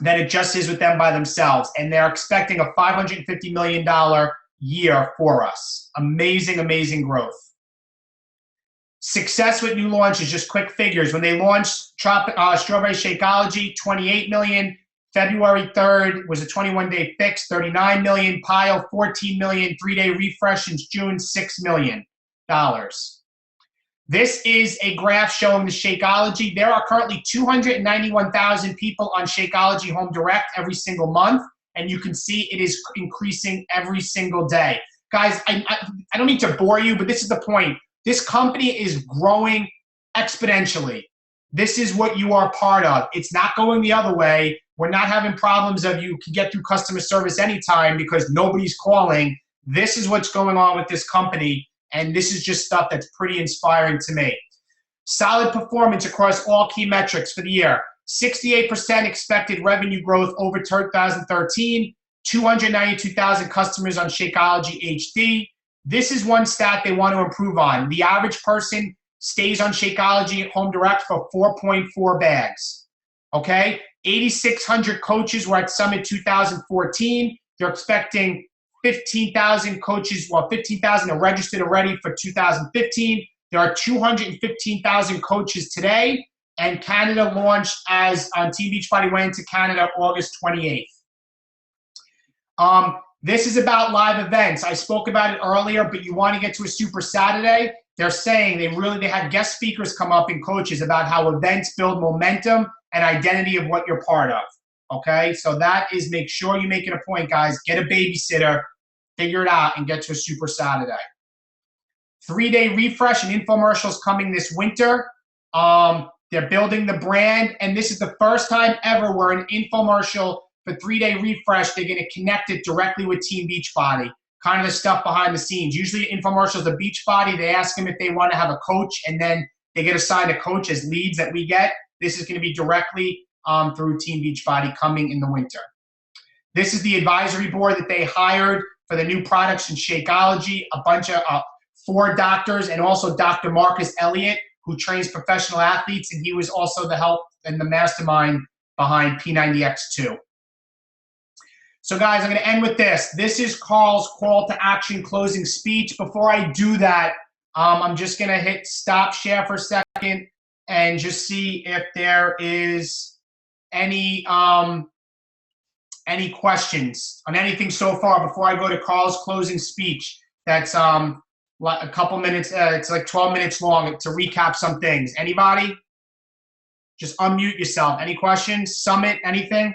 it just is with them by themselves. And they're expecting a $550 million year for us. Amazing, amazing growth. Success with new launches, just quick figures. When they launched Strawberry Shakeology, $28 million. February 3rd was a 21-day fix, $39 million. Pile, $14 million. 3-day refresh since June, $6 million. This is a graph showing the Shakeology. There are currently 291,000 people on Shakeology Home Direct every single month, and you can see it is increasing every single day. Guys, I don't mean to bore you, but this is the point. This company is growing exponentially. This is what you are part of. It's not going the other way. We're not having problems of you can get through customer service anytime because nobody's calling. This is what's going on with this company, and this is just stuff that's pretty inspiring to me. Solid performance across all key metrics for the year. 68% expected revenue growth over 2013. 292,000 customers on Shakeology HD. This is one stat they want to improve on. The average person stays on Shakeology Home Direct for 4.4 bags. Okay? 8,600 coaches were at Summit 2014. They're expecting 15,000 coaches, well, 15,000 are registered already for 2015. There are 215,000 coaches today, and Canada launched as Team Beachbody went into Canada August 28th. This is about live events. I spoke about it earlier, but you want to get to a Super Saturday. They're saying they had guest speakers come up and coaches about how events build momentum and identity of what you're part of. Okay, so that is, make sure you make it a point, guys. Get a babysitter, figure it out, and get to a Super Saturday. 3-day refresh and infomercials coming this winter. They're building the brand, and this is the first time ever where an infomercial for 3-day refresh, they're going to connect it directly with Team Beachbody. Kind of the stuff behind the scenes. Usually infomercials are Beachbody. They ask them if they want to have a coach, and then they get assigned a coach as leads that we get. This is going to be directly through Team Beachbody coming in the winter. This is the advisory board that they hired for the new products in Shakeology. A bunch of 4 doctors, and also Dr. Marcus Elliott, who trains professional athletes, and he was also the help and the mastermind behind P90X2. So guys, I'm going to end with this. This is Carl's call to action closing speech. Before I do that, I'm just going to hit stop share for a second and just see if there is any questions on anything so far before I go to Carl's closing speech. That's a couple minutes, it's like 12 minutes long to recap some things. Anybody? Just unmute yourself. Any questions? Summit, anything?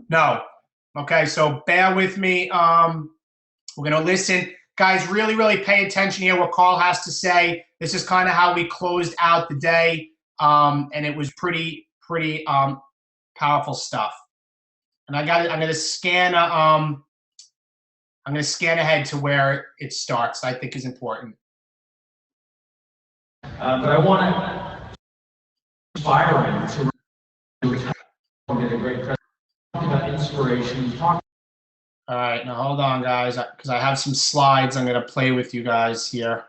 No. Okay, so bear with me. We're going to listen. Guys, really, really pay attention here what Carl has to say. This is kind of how we closed out the day, and it was pretty powerful stuff. And I'm going to scan ahead to where it starts. I think is important. But I want to inspire to get a great presentation, talk about inspiration, talk. All right, now hold on, guys, because I have some slides I'm going to play with you guys here.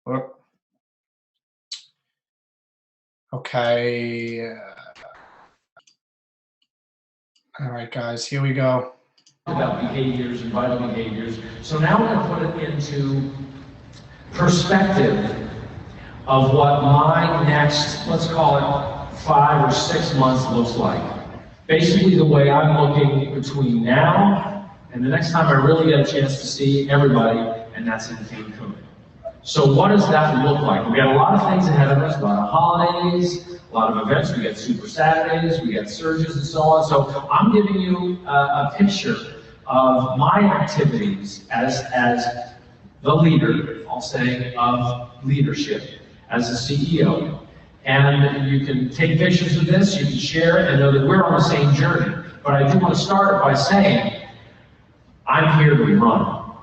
Whoop. Okay. All right, guys, here we go. About behaviors and vital behaviors. So now I'm going to put it into perspective of what my next, let's call it 5 or 6 months looks like. Basically the way I'm looking between now and the next time I really get a chance to see everybody, and that's in Cancun. So what does that look like? We got a lot of things ahead of us, a lot of holidays, a lot of events. We got Super Saturdays, we got surges and so on. So I'm giving you a picture of my activities as the leader, I'll say, of leadership as a CEO. And you can take pictures of this, you can share it, and know that we're on the same journey. But I do want to start by saying, I'm here to run.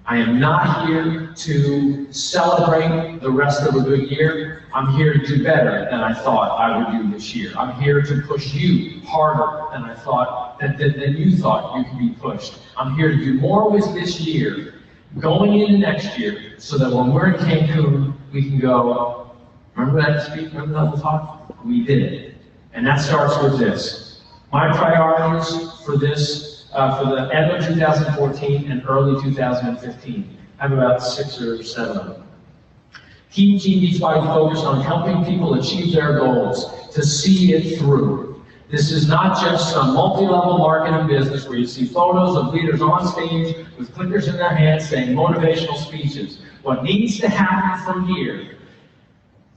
I am not here to celebrate the rest of a good year. I'm here to do better than I thought I would do this year. I'm here to push you harder than I thought, than you thought you could be pushed. I'm here to do more with this year, going into next year, so that when we're in Cancun, we can go, remember that speech, remember that whole talk? We did it. And that starts with this. My priorities for this, for the end of 2014 and early 2015. I have about 6 or 7 of them. Keep Team Beachbody focused on helping people achieve their goals, to see it through. This is not just some multi-level marketing business where you see photos of leaders on stage with clickers in their hands saying motivational speeches. What needs to happen from here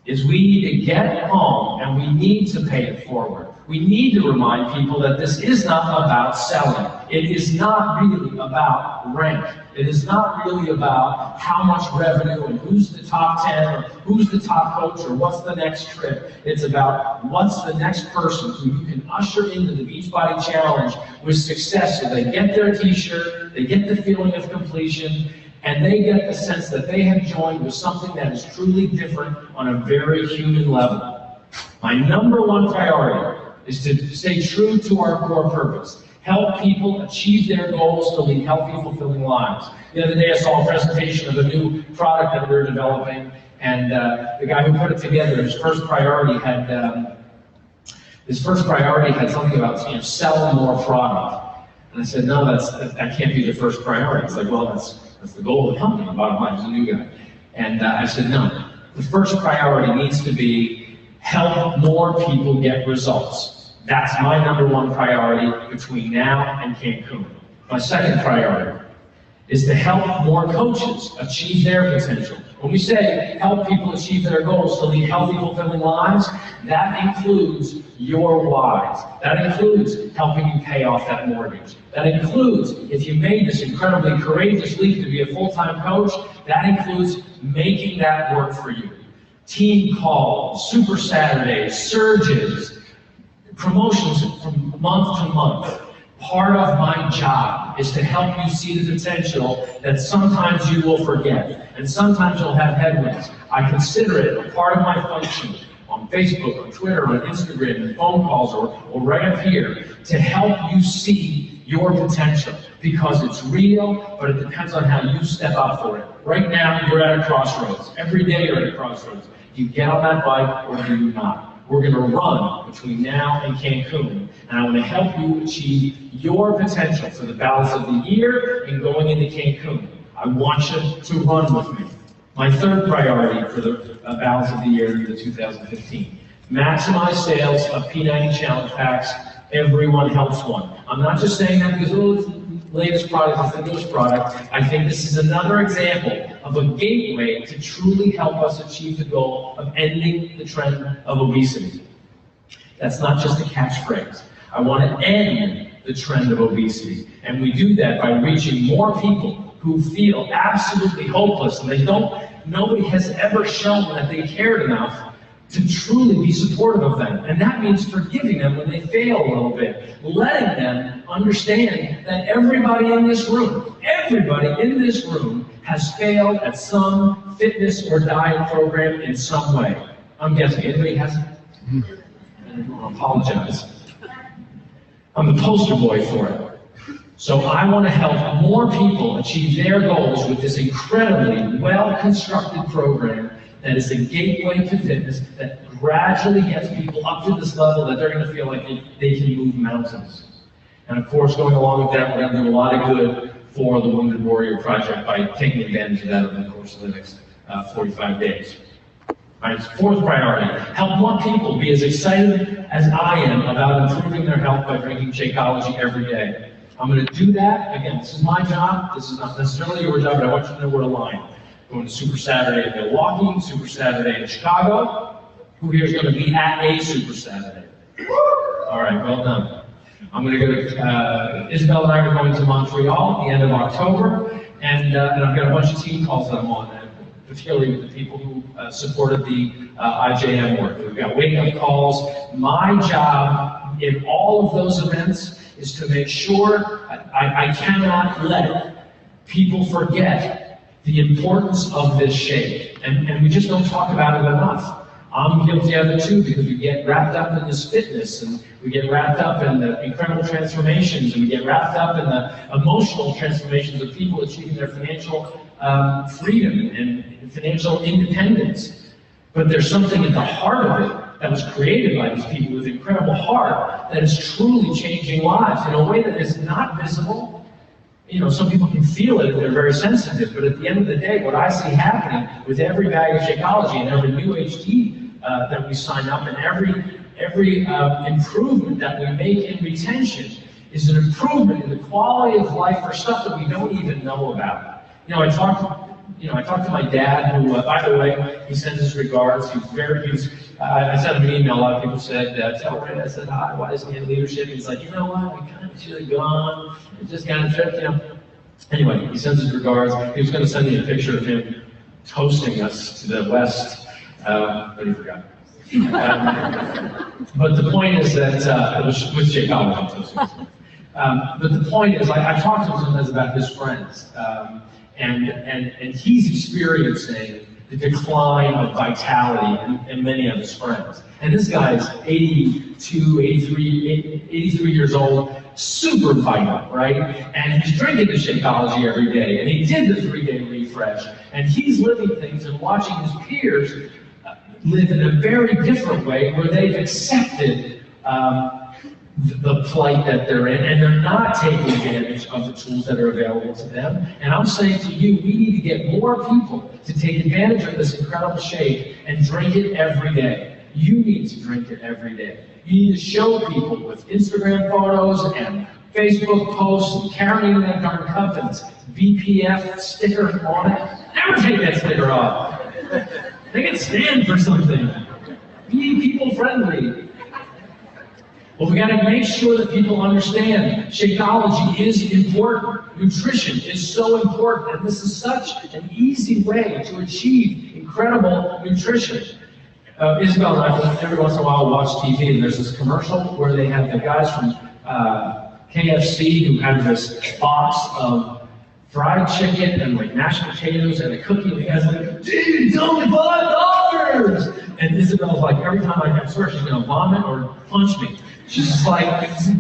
is we need to get home and we need to pay it forward. We need to remind people that this is not about selling. It is not really about rank. It is not really about how much revenue and who's the top 10 or who's the top coach or what's the next trip. It's about what's the next person who you can usher into the Beachbody Challenge with success so they get their t-shirt, they get the feeling of completion, and they get the sense that they have joined with something that is truly different on a very human level. My number one priority is to stay true to our core purpose. Help people achieve their goals to lead healthy, fulfilling lives. The other day I saw a presentation of a new product that we're developing, and the guy who put it together, his first priority had something about selling more product. And I said, no, that can't be the first priority. It's like, well, that's the goal of the company. Bottom line, he's a new guy. And I said, no, the first priority needs to be help more people get results. That's my number one priority between now and Cancun. My second priority is to help more coaches achieve their potential. When we say help people achieve their goals to lead healthy, fulfilling lives, that includes your whys. That includes helping you pay off that mortgage. That includes, if you made this incredibly courageous leap to be a full-time coach, that includes making that work for you. Team calls, Super Saturdays, surges, promotions from month to month. Part of my job is to help you see the potential that sometimes you will forget, and sometimes you'll have headwinds. I consider it a part of my function on Facebook, on Twitter, on Instagram, and phone calls, or right up here, to help you see your potential, because it's real, but it depends on how you step up for it. Right now, you're at a crossroads. Every day you're at a crossroads. Do you get on that bike or do you not? We're going to run between now and Cancun, and I want to help you achieve your potential for the balance of the year and going into Cancun. I want you to run with me. My third priority for the balance of the year into 2015, maximize sales of P90 Challenge Packs. Everyone helps one. I'm not just saying that because, oh, it's the latest product, it's the newest product. I think this is another example of a gateway to truly help us achieve the goal of ending the trend of obesity. That's not just a catchphrase. I want to end the trend of obesity. And we do that by reaching more people who feel absolutely hopeless, and nobody has ever shown that they cared enough to truly be supportive of them. And that means forgiving them when they fail a little bit, letting them understand that everybody in this room, everybody in this room has failed at some fitness or diet program in some way. I'm guessing anybody hasn't? I apologize. I'm the poster boy for it. So I want to help more people achieve their goals with this incredibly well-constructed program that is a gateway to fitness that gradually gets people up to this level that they're going to feel like they can move mountains. And of course, going along with that, we're going to do a lot of good for the Wounded Warrior Project by taking advantage of that over the course of the next 45 days. My fourth priority, help more people be as excited as I am about improving their health by drinking Shakeology every day. I'm going to do that. Again, this is my job. This is not necessarily your job, but I want you to know where to align. Going to Super Saturday in Milwaukee, Super Saturday in Chicago. Who here is going to be at a Super Saturday? All right, well done. I'm going to go to, Isabel and I are going to Montreal at the end of October, and I've got a bunch of team calls that I'm on, particularly with the people who supported the IJM work. We've got wake-up calls. My job in all of those events is to make sure I cannot let people forget the importance of this shake. And we just don't talk about it enough. I'm guilty of it too, because we get wrapped up in this fitness, and we get wrapped up in the incredible transformations, and we get wrapped up in the emotional transformations of people achieving their financial freedom and financial independence. But there's something at the heart of it that was created by these people with incredible heart that is truly changing lives in a way that is not visible. You know, some people can feel it and they're very sensitive, but at the end of the day, what I see happening with every bag of Shakeology and every new HD that we sign up, and every improvement that we make in retention is an improvement in the quality of life for stuff that we don't even know about. You know, I talked to my dad, who, by the way, he sends his regards. I sent him an email. A lot of people said, tell Ray I said hi. Why isn't he in leadership? He's like, you know what? I kind of should have gone. It just kind of tripped, you know. Anyway, he sends his regards. He was going to send me a picture of him toasting us to the west, but he forgot. But the point is that it was with Shakeology. But the point is, I talked to him sometimes about his friends. And he's experiencing the decline of vitality in many of his friends. And this guy's 83 years old, super vital, right? And he's drinking the Shakeology every day, and he did the 3-day refresh, and he's living things and watching his peers live in a very different way, where they've accepted the plight that they're in, and they're not taking advantage of the tools that are available to them. And I'm saying to you, we need to get more people to take advantage of this incredible shake and drink it every day. You need to drink it every day. You need to show people with Instagram photos and Facebook posts and carrying that darn cup and BPF sticker on it. Never take that sticker off. Make it stand for something. Be people friendly. Well, we got to make sure that people understand Shakeology is important. Nutrition is so important, and this is such an easy way to achieve incredible nutrition. Isabel and I, every once in a while, watch TV, and there's this commercial where they have the guys from KFC who have this box of fried chicken and like mashed potatoes and a cookie, and the guy's like, dude, it's only $5! And Isabel's like, every time I swear she's gonna vomit or punch me. She's just like,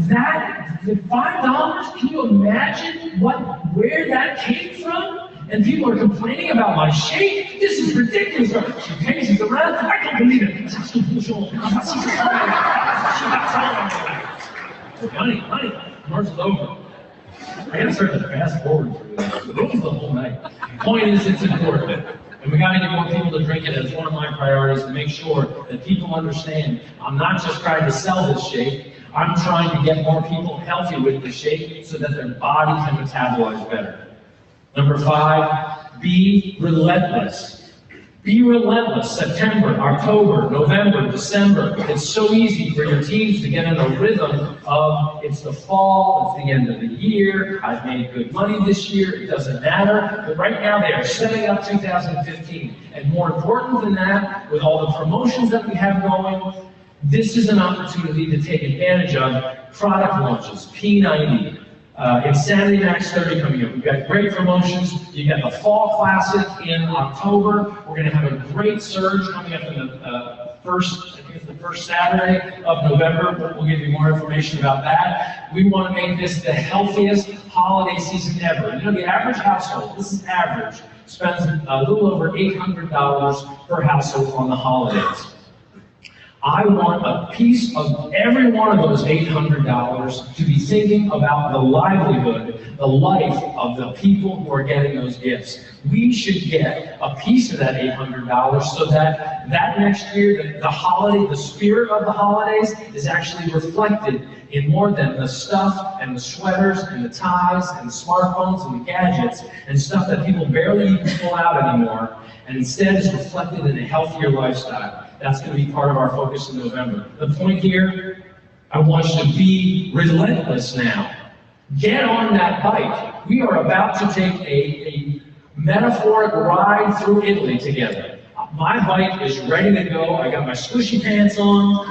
that, $5? Can you imagine where that came from? And people are complaining about my shake? This is ridiculous. She paces around, I can't believe it. Honey, commercial's over. I gotta start to fast forward through that. It was the whole night. Point is, it's important. And we gotta get more people to drink it. It's one of my priorities to make sure that people understand I'm not just trying to sell this shake, I'm trying to get more people healthy with the shake so that their body can metabolize better. Number 5, be relentless. Be relentless. September, October, November, December. It's so easy for your teams to get in a rhythm of it's the fall, it's the end of the year, I've made good money this year, it doesn't matter. But right now they are setting up 2015. And more important than that, with all the promotions that we have going, this is an opportunity to take advantage of product launches, P90, Insanity Max 30 coming up. We've got great promotions. You got the Fall Classic in October. We're going to have a great surge coming up in the first Saturday of November. We'll give you more information about that. We want to make this the healthiest holiday season ever. You know, the average household, this is average, spends a little over $800 per household on the holidays. I want a piece of every one of those $800 to be thinking about the livelihood, the life of the people who are getting those gifts. We should get a piece of that $800 so that next year, the holiday, the spirit of the holidays is actually reflected in more than the stuff and the sweaters and the ties and the smartphones and the gadgets and stuff that people barely even pull out anymore, and instead is reflected in a healthier lifestyle. That's going to be part of our focus in November. The point here, I want you to be relentless now. Get on that bike. We are about to take a metaphoric ride through Italy together. My bike is ready to go. I got my squishy pants on.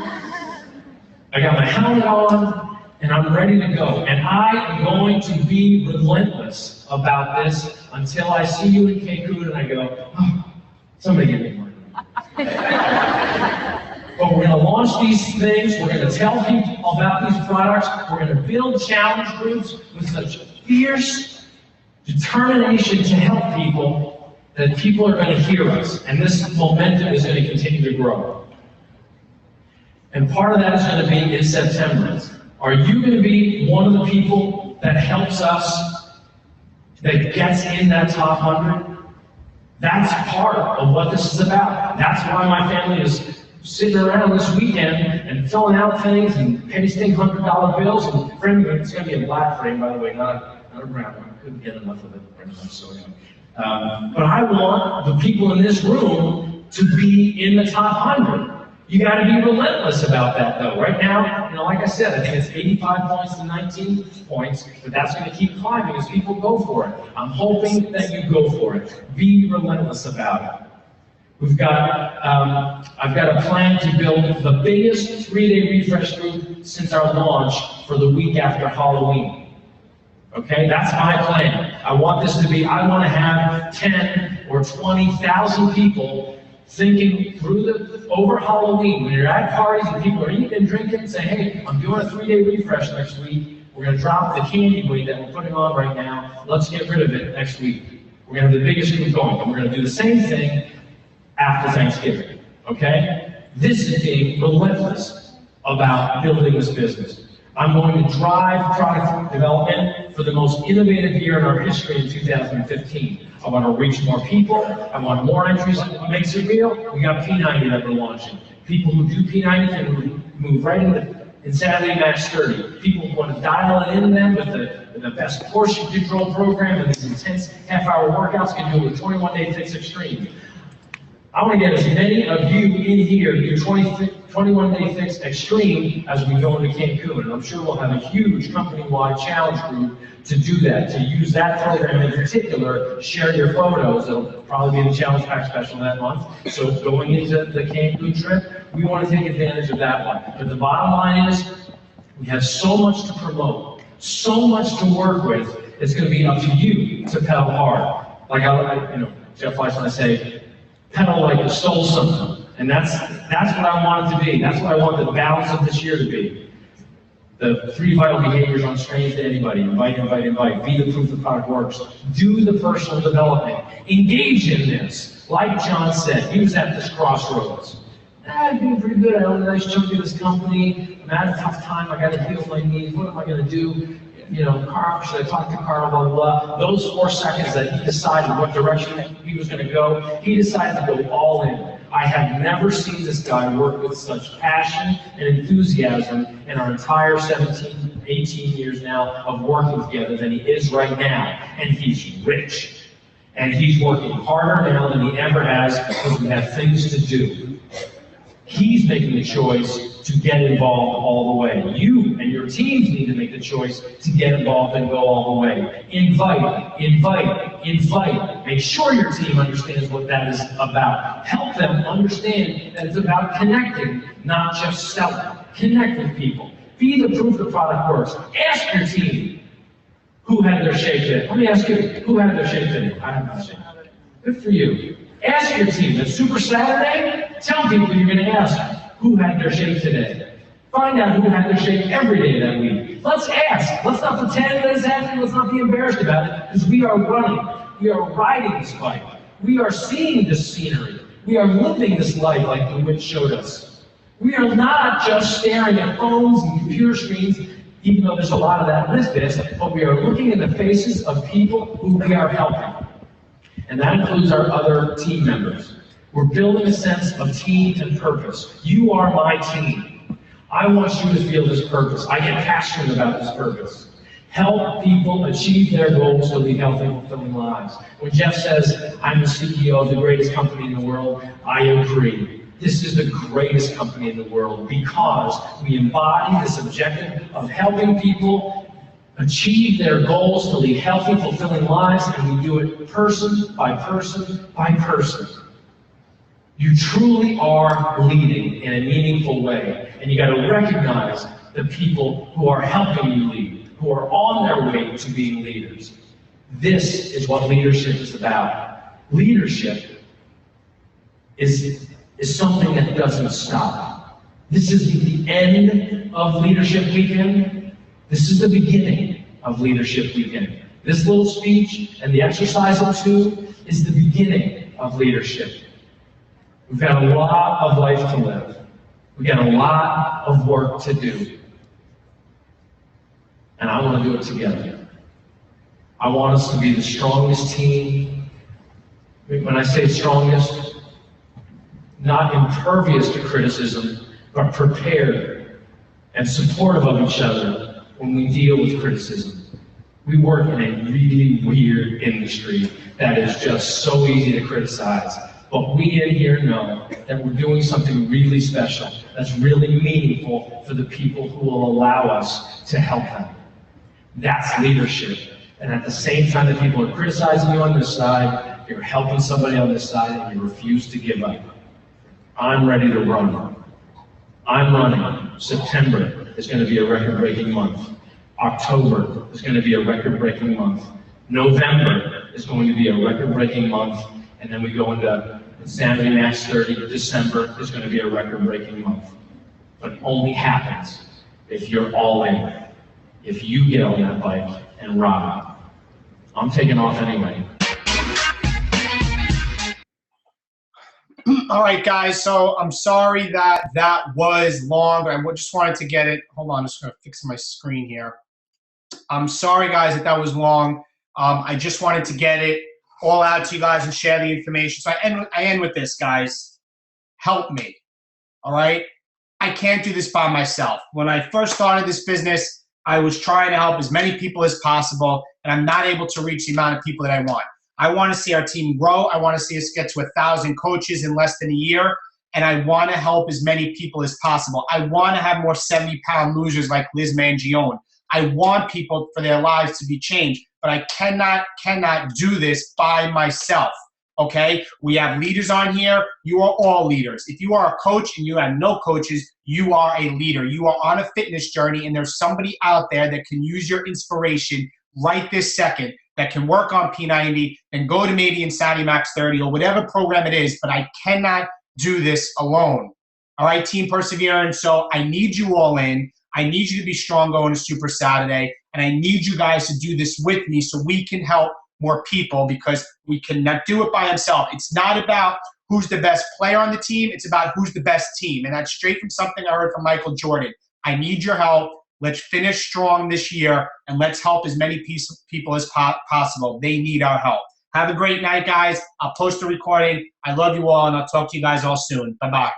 I got my helmet on, and I'm ready to go. And I am going to be relentless about this until I see you in Cancun and I go, oh, somebody give me more. But we're going to launch these things, we're going to tell people about these products, we're going to build challenge groups with such fierce determination to help people that people are going to hear us, and this momentum is going to continue to grow. And part of that is going to be in September. Are you going to be one of the people that helps us, that gets in that top 100? That's part of what this is about. That's why my family is sitting around this weekend and filling out things and pasting $100 bills and framing it. It's going to be a black frame, by the way, not a brown one. I couldn't get enough of it. But I want the people in this room to be in the top 100. You got to be relentless about that, though. Right now, you know, like I said, I think it's 85 points to 19 points, but that's going to keep climbing as people go for it. I'm hoping that you go for it. Be relentless about it. We've got, I've got a plan to build the biggest 3-day refresh group since our launch for the week after Halloween. Okay, that's my plan. I want this to be, I want to have 10 or 20,000 people thinking through over Halloween, when you're at parties and people are eating and drinking, say, hey, I'm doing a 3-day refresh next week. We're going to drop the candy weight that we're putting on right now. Let's get rid of it next week. We're going to have the biggest group going, and we're going to do the same thing after Thanksgiving, okay? This is being relentless about building this business. I'm going to drive product development for the most innovative year in our history in 2015. I want to reach more people. I want more entries. What makes it real? We got P90 that we're launching. People who do P90 can move right into Insanity Max 30. People who want to dial it in them with the best portion control program and these intense half-hour workouts can do it with 21-Day Fix Extreme. I want to get as many of you in here to do 21-Day Fix Extreme as we go into Cancun. And I'm sure we'll have a huge company-wide challenge group to do that, to use that program in particular, share your photos. It'll probably be the Challenge Pack special that month. So going into the Cancun trip, we want to take advantage of that one. But the bottom line is, we have so much to promote, so much to work with. It's going to be up to you to pedal hard. Like Jeff likes when I say, pedal like you stole something. And that's what I want it to be. That's what I want the balance of this year to be. The 3 vital behaviors on strange to anybody. Invite, invite, invite. Be the proof the product works. Do the personal development. Engage in this. Like John said, he was at this crossroads. I'm doing pretty good. I own a nice chunk of this company. I'm at a tough time. I got to heal my knees. What am I going to do? You know, Carl, should I talk to Carl, blah, blah, blah. Those 4 seconds that he decided what direction he was going to go, he decided to go all in. I have never seen this guy work with such passion and enthusiasm in our entire 17, 18 years now of working together than he is right now. And he's rich. And he's working harder now than he ever has because we have things to do. He's making the choice to get involved all the way. You and your teams need to make the choice to get involved and go all the way. Invite, invite, invite. Make sure your team understands what that is about. Help them understand that it's about connecting, not just selling. Connect with people. Be the proof the product works. Ask your team. Who had their shake today? Let me ask you, who had their shake today? I have my shake. Good for you. Ask your team. It's Super Saturday. Tell people you're going to ask who had their shake today. Find out who had their shake every day that week. Let's ask. Let's not pretend that it's happening. Let's not be embarrassed about it, because we are running. We are riding this bike. We are seeing this scenery. We are living this life like the witch showed us. We are not just staring at phones and computer screens, even though there's a lot of that in this business, but we are looking in the faces of people who we are helping. And that includes our other team members. We're building a sense of team and purpose. You are my team. I want you to feel this purpose. I get passionate about this purpose. Help people achieve their goals to lead healthy, fulfilling lives. When Jeff says, I'm the CEO of the greatest company in the world, I agree. This is the greatest company in the world because we embody this objective of helping people achieve their goals to lead healthy, fulfilling lives, and we do it person by person by person. You truly are leading in a meaningful way, and you got to recognize the people who are helping you lead, who are on their way to being leaders. This is what leadership is about. Leadership is something that doesn't stop. This isn't the end of Leadership Weekend. This is the beginning of Leadership Weekend. This little speech and the exercise of two is the beginning of leadership. We've got a lot of life to live. We've got a lot of work to do. And I want to do it together. I want us to be the strongest team. When I say strongest, not impervious to criticism, but prepared and supportive of each other when we deal with criticism. We work in a really weird industry that is just so easy to criticize. But we in here know that we're doing something really special, that's really meaningful for the people who will allow us to help them. That's leadership. And at the same time that people are criticizing you on this side, you're helping somebody on this side and you refuse to give up. I'm ready to run. I'm running. September is going to be a record-breaking month. October is going to be a record-breaking month. November is going to be a record-breaking month. And then we go into Insanity Max 30. December is going to be a record-breaking month. But it only happens if you're all in. If you get on that bike and ride. I'm taking off anyway. All right, guys, so I'm sorry that was long, but I just wanted to get it. Hold on, I'm just going to fix my screen here. I'm sorry, guys, that was long. I just wanted to get it all out to you guys and share the information. So I end with this, guys. Help me, all right? I can't do this by myself. When I first started this business, I was trying to help as many people as possible, and I'm not able to reach the amount of people that I want. I want to see our team grow. I want to see us get to 1,000 coaches in less than a year, and I want to help as many people as possible. I want to have more 70-pound losers like Liz Mangione. I want people for their lives to be changed, but I cannot do this by myself, okay? We have leaders on here. You are all leaders. If you are a coach and you have no coaches, you are a leader. You are on a fitness journey, and there's somebody out there that can use your inspiration right this second, that can work on P90 and go to maybe Insanity Max 30 or whatever program it is, but I cannot do this alone. All right, Team Perseverance, so I need you all in. I need you to be strong going to Super Saturday, and I need you guys to do this with me so we can help more people, because we cannot do it by himself. It's not about who's the best player on the team. It's about who's the best team, and that's straight from something I heard from Michael Jordan. I need your help. Let's finish strong this year, and let's help as many people as possible. They need our help. Have a great night, guys. I'll post the recording. I love you all, and I'll talk to you guys all soon. Bye-bye.